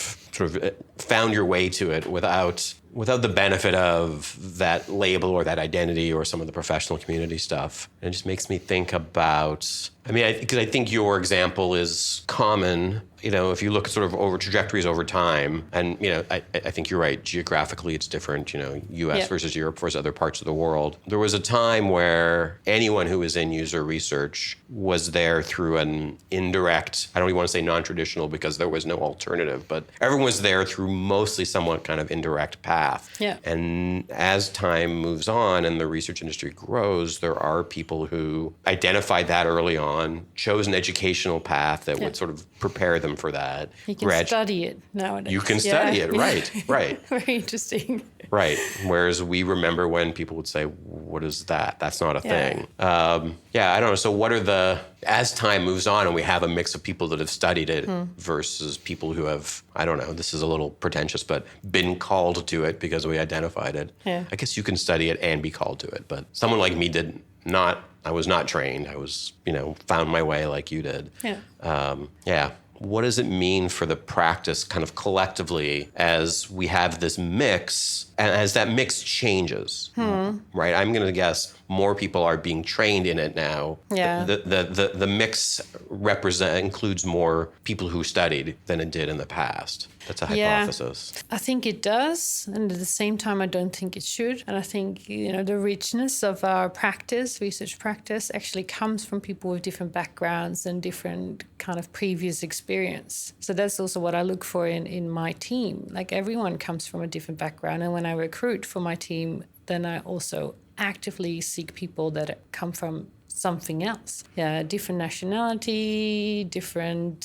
found your way to it without the benefit of that label or that identity or some of the professional community stuff. And it just makes me think about, because I think your example is common, if you look at sort of over trajectories over time, and, I think you're right, geographically it's different, US versus Europe versus other parts of the world. There was a time where anyone who was in user research was there through an indirect, I don't even want to say non-traditional because there was no alternative, but everyone was there through mostly somewhat kind of indirect path. Yeah. And as time moves on and the research industry grows, there are people who identified that early on, chose an educational path that would sort of prepare them for that. You can study it nowadays. You can study it, right. Very interesting. Right. Whereas we remember when people would say, what is that? That's not a thing. I don't know. So as time moves on and we have a mix of people that have studied it versus people who have, I don't know, this is a little pretentious, but been called to it because we identified it. Yeah. I guess you can study it and be called to it. But someone like me I was not trained. I was, found my way like you did. Yeah. what does it mean for the practice kind of collectively as we have this mix and as that mix changes, right? I'm going to guess more people are being trained in it now. Yeah. The mix includes more people who studied than it did in the past. That's a hypothesis. I think it does, and at the same time, I don't think it should. And I think the richness of our practice, research practice, actually comes from people with different backgrounds and different kind of previous experience. So that's also what I look for in my team. Like everyone comes from a different background, and when I recruit for my team, then I also actively seek people that come from something else. Yeah, different nationality, different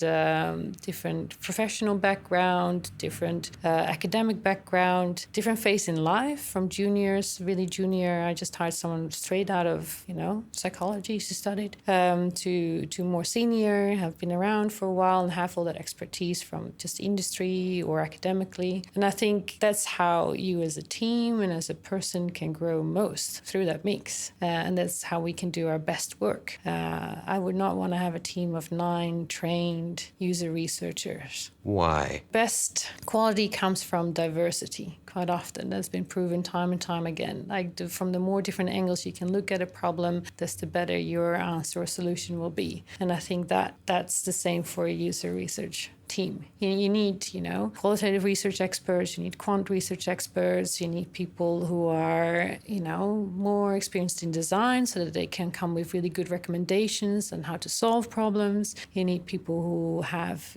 professional background, different academic background, different phase in life, from juniors, really junior. I just hired someone straight out of, psychology she studied, to more senior, have been around for a while and have all that expertise from just industry or academically. And I think that's how you as a team and as a person can grow most, through that mix. And that's how we can do our best work. I would not want to have a team of 9 trained user researchers. Why? Best quality comes from diversity. Quite often, that's been proven time and time again. From the more different angles you can look at a problem, the better your answer or solution will be. And I think that's the same for a user research team. You need, qualitative research experts, you need quant research experts, you need people who are, more experienced in design so that they can come with really good recommendations on how to solve problems. You need people who have,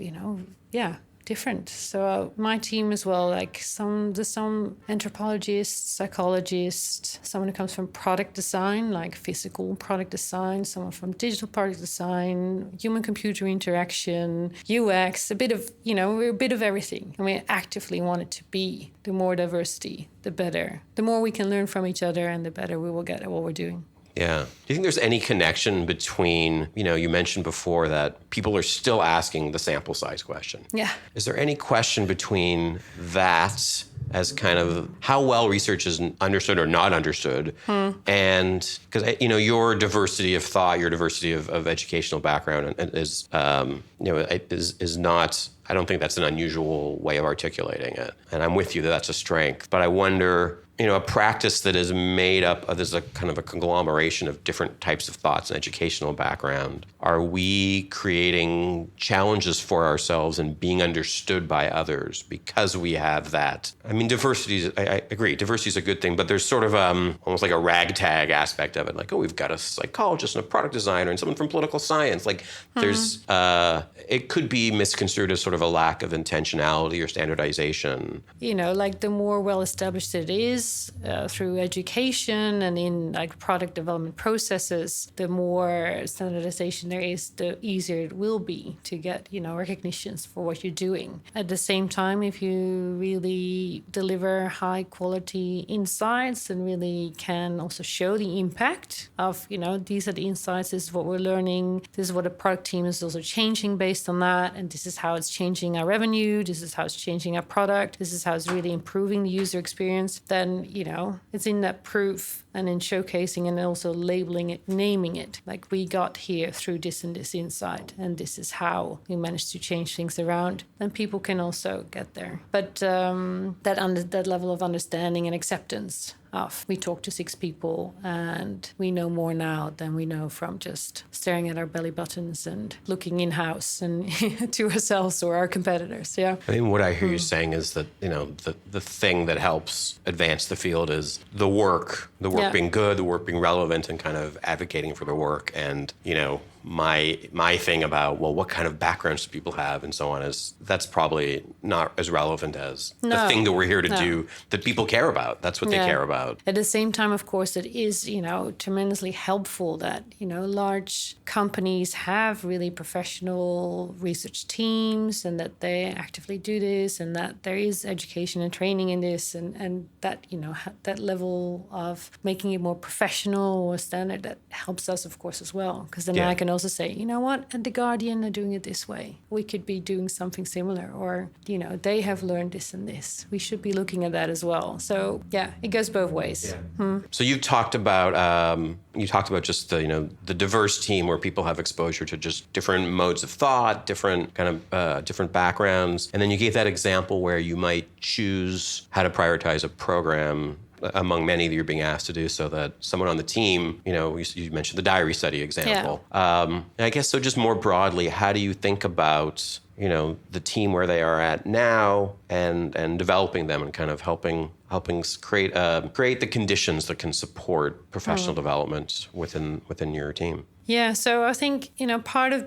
different. So my team as well, there's some anthropologists, psychologists, someone who comes from product design, like physical product design, someone from digital product design, human-computer interaction, UX, we're a bit of everything. And we actively want it to be. The more diversity, the better. The more we can learn from each other and the better we will get at what we're doing. Yeah. Do you think there's any connection between, you mentioned before that people are still asking the sample size question. Yeah. Is there any question between that as kind of how well research is understood or not understood? And because, your diversity of thought, your diversity of educational background is not, I don't think that's an unusual way of articulating it. And I'm with you that that's a strength. But I wonder, a practice that is made up of, there's a kind of a conglomeration of different types of thoughts and educational background. Are we creating challenges for ourselves and being understood by others because we have that? I mean, diversity, I agree, diversity is a good thing, but there's sort of almost like a ragtag aspect of it. Like, we've got a psychologist and a product designer and someone from political science. Like, there's, it could be misconstrued as sort of a lack of intentionality or standardization. The more well-established it is, through education and in product development processes, the more standardization there is, the easier it will be to get recognitions for what you're doing. At the same time, if you really deliver high quality insights and really can also show the impact of these are the insights, this is what we're learning, this is what the product team is also changing based on that, and this is how it's changing our revenue, this is how it's changing our product, this is how it's really improving the user experience, then it's in that proof and in showcasing and also labeling it, naming it. Like, we got here through this and this insight, and this is how we managed to change things around. Then people can also get there. But that level of understanding and acceptance of, we talked to 6 people and we know more now than we know from just staring at our belly buttons and looking in-house and to ourselves or our competitors. Yeah. I mean, what I hear you saying is that, the thing that helps advance the field is the work being good, the work being relevant, and kind of advocating for the work. And, my thing about, what kind of backgrounds do people have and so on, is that's probably not as relevant as the thing that we're here to do that people care about. That's what they care about. At the same time, of course, it is, tremendously helpful that, large companies have really professional research teams and that they actively do this and that there is education and training in this and that, that level of making it more professional or standard, that helps us, of course, as well. Because then I can might also say, you know what, at The Guardian are doing it this way. We could be doing something similar, or, you know, they have learned this and this. We should be looking at that as well. So yeah, it goes both ways. Yeah. So you talked about just the diverse team where people have exposure to just different modes of thought, different different backgrounds, and then you gave that example where you might choose how to prioritize a program among many that you're being asked to do, so that someone on the team, you know, you mentioned the diary study example. Yeah. I guess so. Just more broadly, how do you think about, you know, the team where they are at now and developing them and kind of helping create the conditions that can support professional development within your team? Yeah, so I think, you know, part of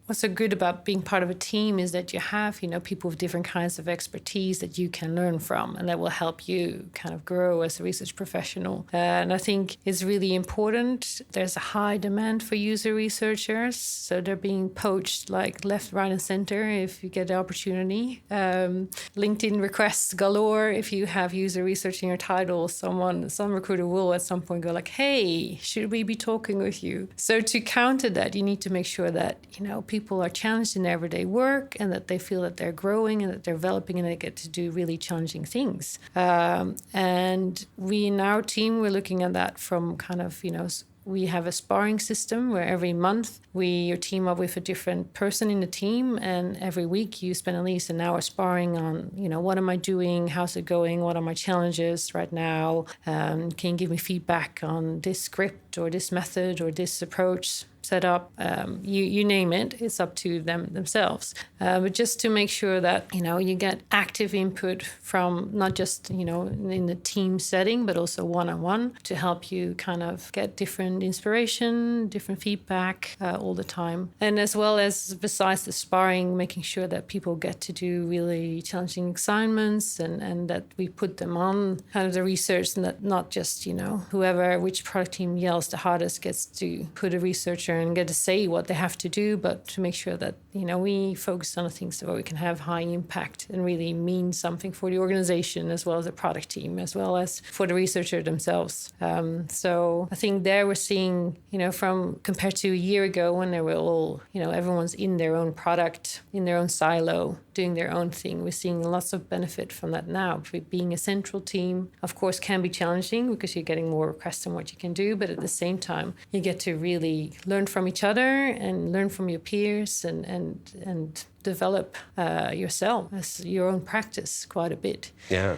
what's so good about being part of a team is that you have, you know, people with different kinds of expertise that you can learn from, and that will help you kind of grow as a research professional. And I think it's really important. There's a high demand for user researchers, so they're being poached like left, right, and center if you get the opportunity. LinkedIn requests galore. If you have user research in your title, some recruiter will at some point go like, hey, should we be talking with you? So to counter that, you need to make sure that, you know, people are challenged in their everyday work and that they feel that they're growing and that they're developing and they get to do really challenging things. And we in our team, we're looking at that from kind of, you know, we have a sparring system where every month you team up with a different person in the team, and every week you spend at least an hour sparring on, you know, what am I doing? How's it going? What are my challenges right now? Can you give me feedback on this script or this method or this approach? Set up, you name it, it's up to them themselves. But just to make sure that, you know, you get active input from not just, you know, in the team setting, but also one-on-one to help you kind of get different inspiration, different feedback all the time. And as well as, besides the sparring, making sure that people get to do really challenging assignments and that we put them on kind of the research, and that not just, you know, which product team yells the hardest gets to put a researcher and get to say what they have to do, but to make sure that, you know, we focus on the things where we can have high impact and really mean something for the organization, as well as the product team, as well as for the researcher themselves. So I think there we're seeing, you know, from compared to a year ago when they were all, you know, everyone's in their own product, in their own silo, doing their own thing. We're seeing lots of benefit from that now. Being a central team, of course, can be challenging because you're getting more requests on what you can do, but at the same time, you get to really learn from each other and learn from your peers and develop yourself as your own practice quite a bit. Yeah.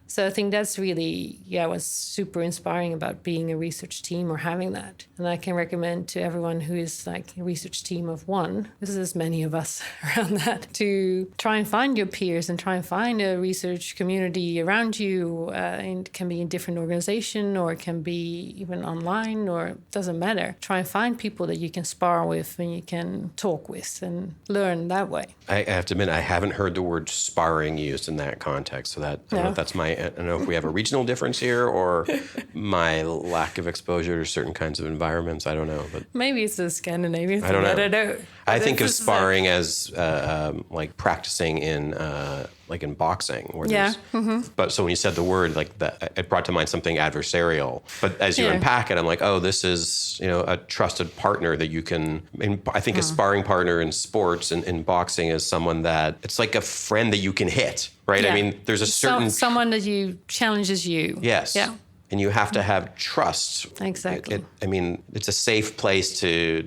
So I think that's really, what's super inspiring about being a research team or having that. And I can recommend to everyone who is like a research team of one, this is as many of us around that, to try and find your peers and try and find a research community around you. It can be in different organization, or it can be even online, or it doesn't matter. Try and find people that you can spar with and you can talk with and learn that way. I have to admit, I haven't heard the word sparring used in that context. So that I don't know if that's I don't know if we have a regional difference here or my lack of exposure to certain kinds of environments. I don't know, but maybe it's a Scandinavian thing. I don't know. I don't know. I think of sparring as like practicing in like in boxing. Where But so when you said the word, like that, it brought to mind something adversarial. But as you unpack it, I'm like, oh, this is, you know, a trusted partner that you can. I think a sparring partner in sports and in boxing is someone that it's like a friend that you can hit, right? Yeah. I mean, there's a certain someone that challenges you. Yes. Yeah. And you have to have trust. Exactly. I mean, it's a safe place to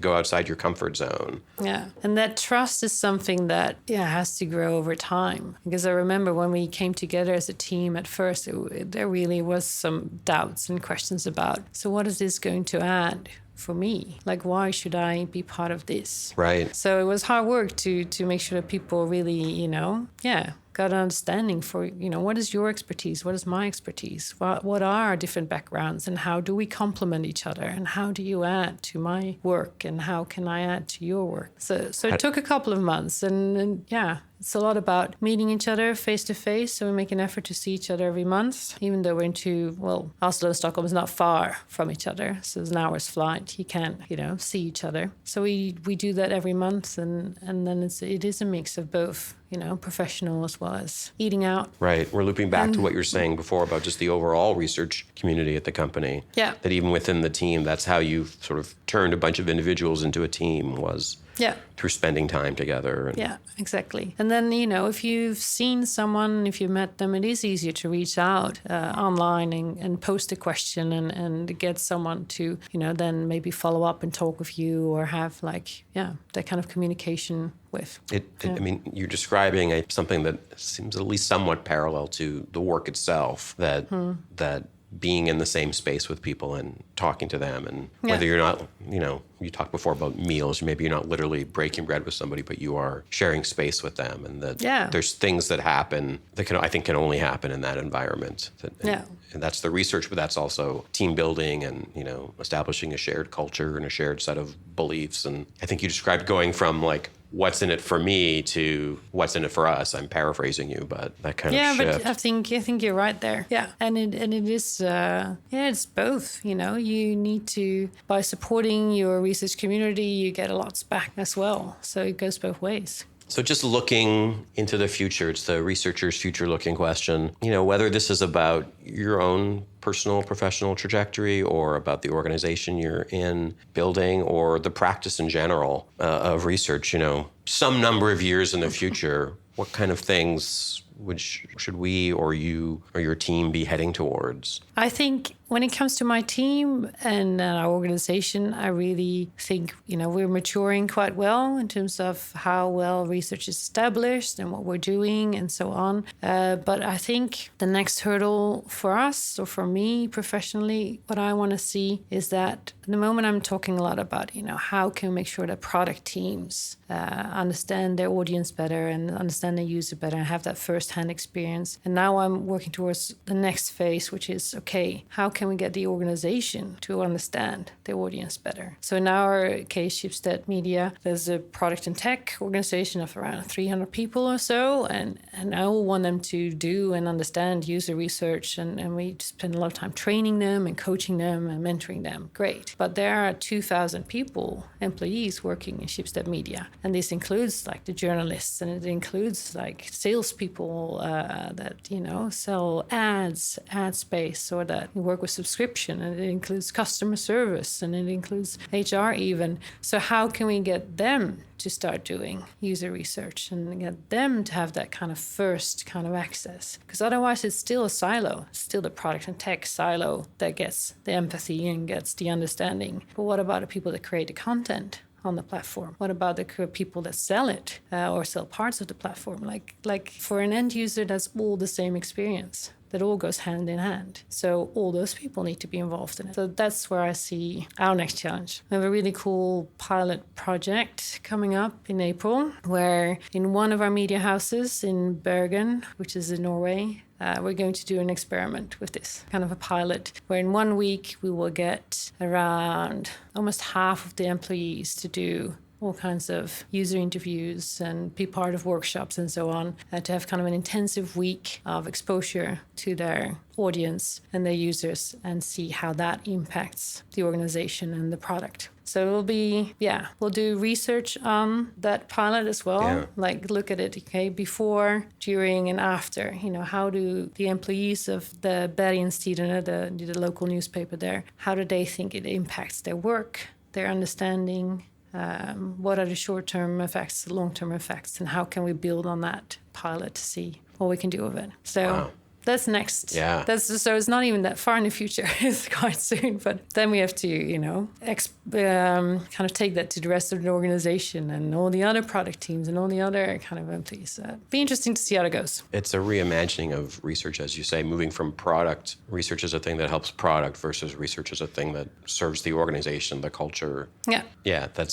go outside your comfort zone. Yeah. And that trust is something that has to grow over time. Because I remember when we came together as a team at first, there really was some doubts and questions about, so what is this going to add for me? Like, why should I be part of this? Right. So it was hard work to make sure that people really, you know, got an understanding for, you know, what is your expertise? What is my expertise? What are our different backgrounds and how do we complement each other? And how do you add to my work and how can I add to your work? So it took a couple of months and it's a lot about meeting each other face to face. So we make an effort to see each other every month, even though we're Oslo and Stockholm is not far from each other. So it's an hour's flight. You can't, you know, see each other. So we do that every month. And then it is a mix of both professional as well as eating out. Right. We're looping back to what you were saying before about just the overall research community at the company. Yeah. That even within the team, that's how you sort of turned a bunch of individuals into a team was through spending time together. Yeah, exactly. And then, if you've seen someone, if you've met them, it is easier to reach out online and post a question and get someone to, then maybe follow up and talk with you or have that kind of communication with. I mean, you're describing something that seems at least somewhat parallel to the work itself, that being in the same space with people and talking to them, and whether you're not, you talked before about meals, maybe you're not literally breaking bread with somebody, but you are sharing space with them, and that there's things that happen that I think can only happen in that environment. And that's the research, but that's also team building and, establishing a shared culture and a shared set of beliefs. And I think you described going from like, what's in it for me to what's in it for us. I'm paraphrasing you, but that kind of shift. Yeah, but I think you're right there. Yeah, and it is it's both. You need to, by supporting your research community, you get a lot back as well. So it goes both ways. So just looking into the future, it's the researcher's future-looking question. Whether this is about your own personal, professional trajectory or about the organization you're in building or the practice in general of research, some number of years in the future, what kind of things should we or you or your team be heading towards? I think when it comes to my team and our organization, I really think, we're maturing quite well in terms of how well research is established and what we're doing and so on. But I think the next hurdle for us or for me professionally, what I want to see is that at the moment I'm talking a lot about, how can we make sure that product teams understand their audience better and understand their user better and have that first-hand experience. And now I'm working towards the next phase, which is, okay, how can we get the organization to understand the audience better? So in our case, Schibsted Media, there's a product and tech organization of around 300 people or so, and I all want them to do and understand user research, and we spend a lot of time training them and coaching them and mentoring them. Great. But there are 2,000 people, employees working in Schibsted Media, and this includes like the journalists, and it includes like salespeople that, sell ad space, or that work with subscription, and it includes customer service, and it includes HR even. So how can we get them to start doing user research and get them to have that kind of first kind of access? Because otherwise it's still a silo, still the product and tech silo that gets the empathy and gets the understanding. But what about the people that create the content on the platform? What about the people that sell it or sell parts of the platform? Like for an end user, that's all the same experience. That all goes hand in hand. So all those people need to be involved in it. So that's where I see our next challenge. We have a really cool pilot project coming up in April, where in one of our media houses in Bergen, which is in Norway, we're going to do an experiment with this, kind of a pilot, where in 1 week we will get around almost half of the employees to do all kinds of user interviews and be part of workshops and so on, to have kind of an intensive week of exposure to their audience and their users and see how that impacts the organization and the product. So it'll be, we'll do research on that pilot as well, like look at it, okay, before, during, and after. How do the employees of the Bergens Tidende, the local newspaper there, how do they think it impacts their work, their understanding? What are the short-term effects, the long-term effects, and how can we build on that pilot to see what we can do with it? So that's next. Yeah. So it's not even that far in the future. It's quite soon. But then we have to, kind of take that to the rest of the organization and all the other product teams and all the other kind of employees. Be interesting to see how it goes. It's a reimagining of research, as you say, moving from product research as a thing that helps product versus research as a thing that serves the organization, the culture. Yeah. Yeah, that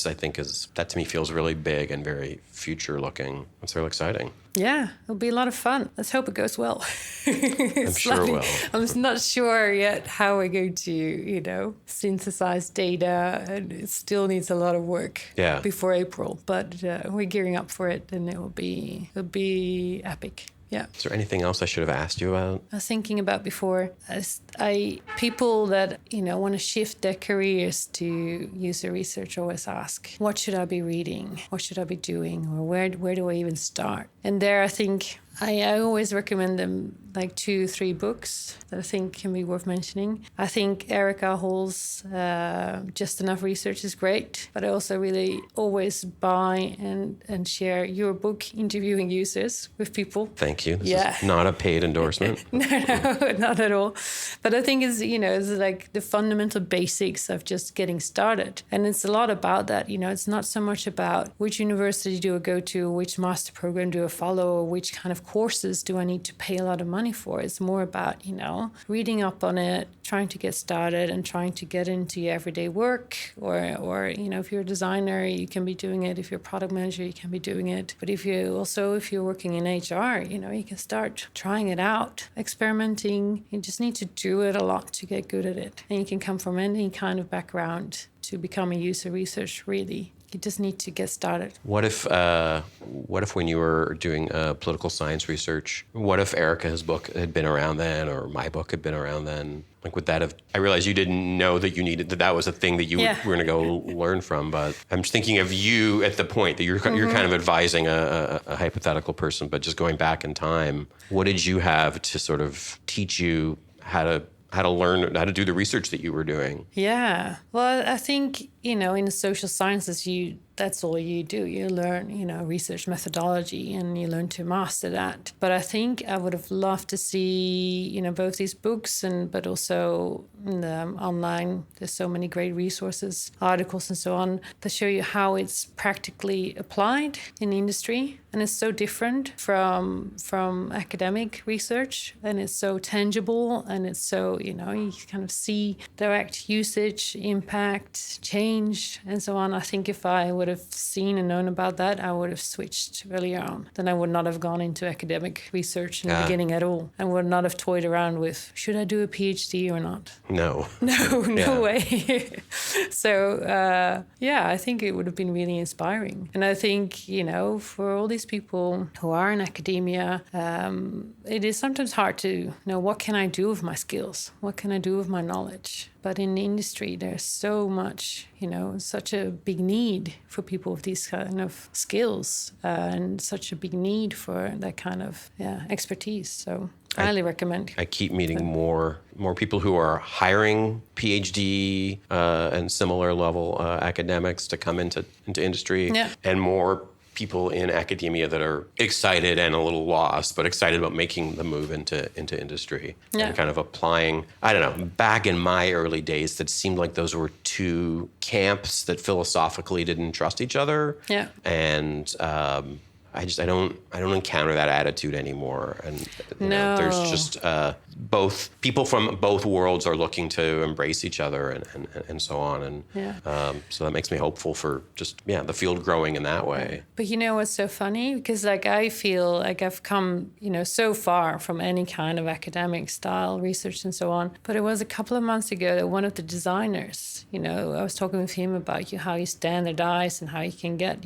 to me feels really big and very future looking. It's really exciting. Yeah, it'll be a lot of fun. Let's hope it goes well. I'm sure it will. I'm not sure yet how we're going to, synthesize data, and it still needs a lot of work before April. But we're gearing up for it, and it'll be epic. Yeah. Is there anything else I should have asked you about? I was thinking about before, people that, want to shift their careers to user research always ask, what should I be reading? What should I be doing? Or where do I even start? And there, I think I always recommend them like 2-3 books that I think can be worth mentioning. I think Erica Hall's Just Enough Research is great, but I also really always buy and share your book, Interviewing Users, with people. Thank you. This is not a paid endorsement. No, not at all. But I think it's like the fundamental basics of just getting started. And it's a lot about that. It's not so much about which university do I go to, which master program do I follow, or which kind of courses do I need to pay a lot of money for. It's more about, reading up on it, trying to get started and trying to get into your everyday work. Or if you're a designer, you can be doing it. If you're a product manager, you can be doing it. But if you're working in HR, you can start trying it out, experimenting. You just need to do it a lot to get good at it. And you can come from any kind of background to become a user research, really. You just need to get started. What if when you were doing political science research, what if Erica's book had been around then, or my book had been around then? Like, would that have? I realize you didn't know that that was a thing that you were going to go learn from. But I'm just thinking of you at the point that you're kind of advising a hypothetical person, but just going back in time. What did you have to sort of teach you how to learn how to do the research that you were doing? Yeah. Well, I think, in the social sciences, that's all you do. You learn, research methodology, and you learn to master that. But I think I would have loved to see, both these books but also in the online. There's so many great resources, articles and so on that show you how it's practically applied in the industry. And it's so different from academic research, and it's so tangible, and it's so, you kind of see direct usage, impact, change, and so on. I think if I would have seen and known about that, I would have switched earlier on. Then I would not have gone into academic research in the beginning at all, and would not have toyed around with, should I do a PhD or not? No. No way. So, I think it would have been really inspiring. And I think, for all these people who are in academia, it is sometimes hard to know, what can I do with my skills? What can I do with my knowledge? But in the industry, there's so much, such a big need for people with these kind of skills, and such a big need for that kind of expertise. So I highly recommend. I keep meeting more people who are hiring PhD and similar level academics to come into industry, and more people in academia that are excited and a little lost, but excited about making the move into industry and kind of applying. I don't know, back in my early days, that seemed like those were two camps that philosophically didn't trust each other. Yeah. And I don't encounter that attitude anymore. And there's just both people from both worlds are looking to embrace each other and so on. And so that makes me hopeful for just the field growing in that way. But what's so funny? Because I feel like I've come so far from any kind of academic style research and so on. But it was a couple of months ago that one of the designers, I was talking with him about how you standardize and how you can get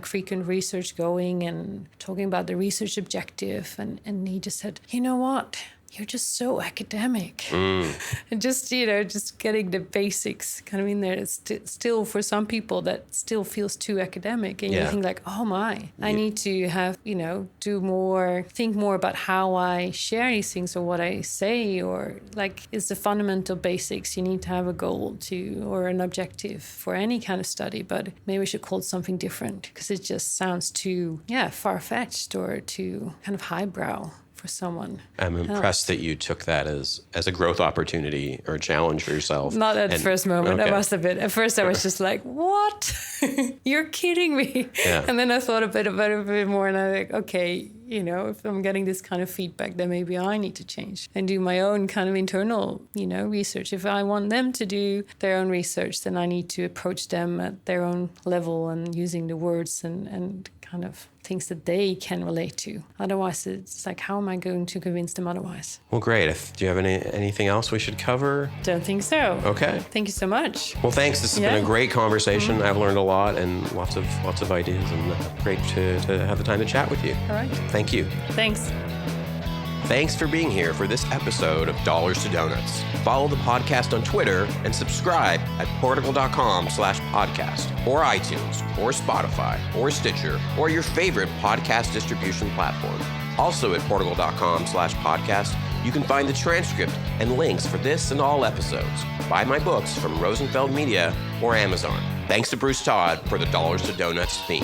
frequent research going, and talking about the research objective, and he just said, what? You're just so academic. And just getting the basics kind of in there. It's still, for some people, that still feels too academic. And you think like, oh my, I need to have, think more about how I share these things, or what I say, or like, it's the fundamental basics. You need to have a goal or an objective for any kind of study, but maybe we should call it something different, because it just sounds too, far-fetched, or too kind of highbrow for someone. I'm impressed that you took that as a growth opportunity or a challenge for yourself. Not at the first moment. Okay. I must admit. At first I was just like, what? You're kidding me. Yeah. And then I thought about it a bit more, and I like, okay, if I'm getting this kind of feedback, then maybe I need to change and do my own kind of internal, research. If I want them to do their own research, then I need to approach them at their own level, and using the words and kind of things that they can relate to. Otherwise, it's like, how am I going to convince them otherwise? Well, great. Do you have anything else we should cover? Don't think so. Okay. Thank you so much. Well, thanks. This has been a great conversation. Mm-hmm. I've learned a lot, and lots of ideas, and great to have the time to chat with you. All right. Thank you. Thanks. Thanks for being here for this episode of Dollars to Donuts. Follow the podcast on Twitter and subscribe at portugal.com/podcast or iTunes or Spotify or Stitcher or your favorite podcast distribution platform. Also at portugal.com/podcast, you can find the transcript and links for this and all episodes. Buy my books from Rosenfeld Media or Amazon. Thanks to Bruce Todd for the Dollars to Donuts theme.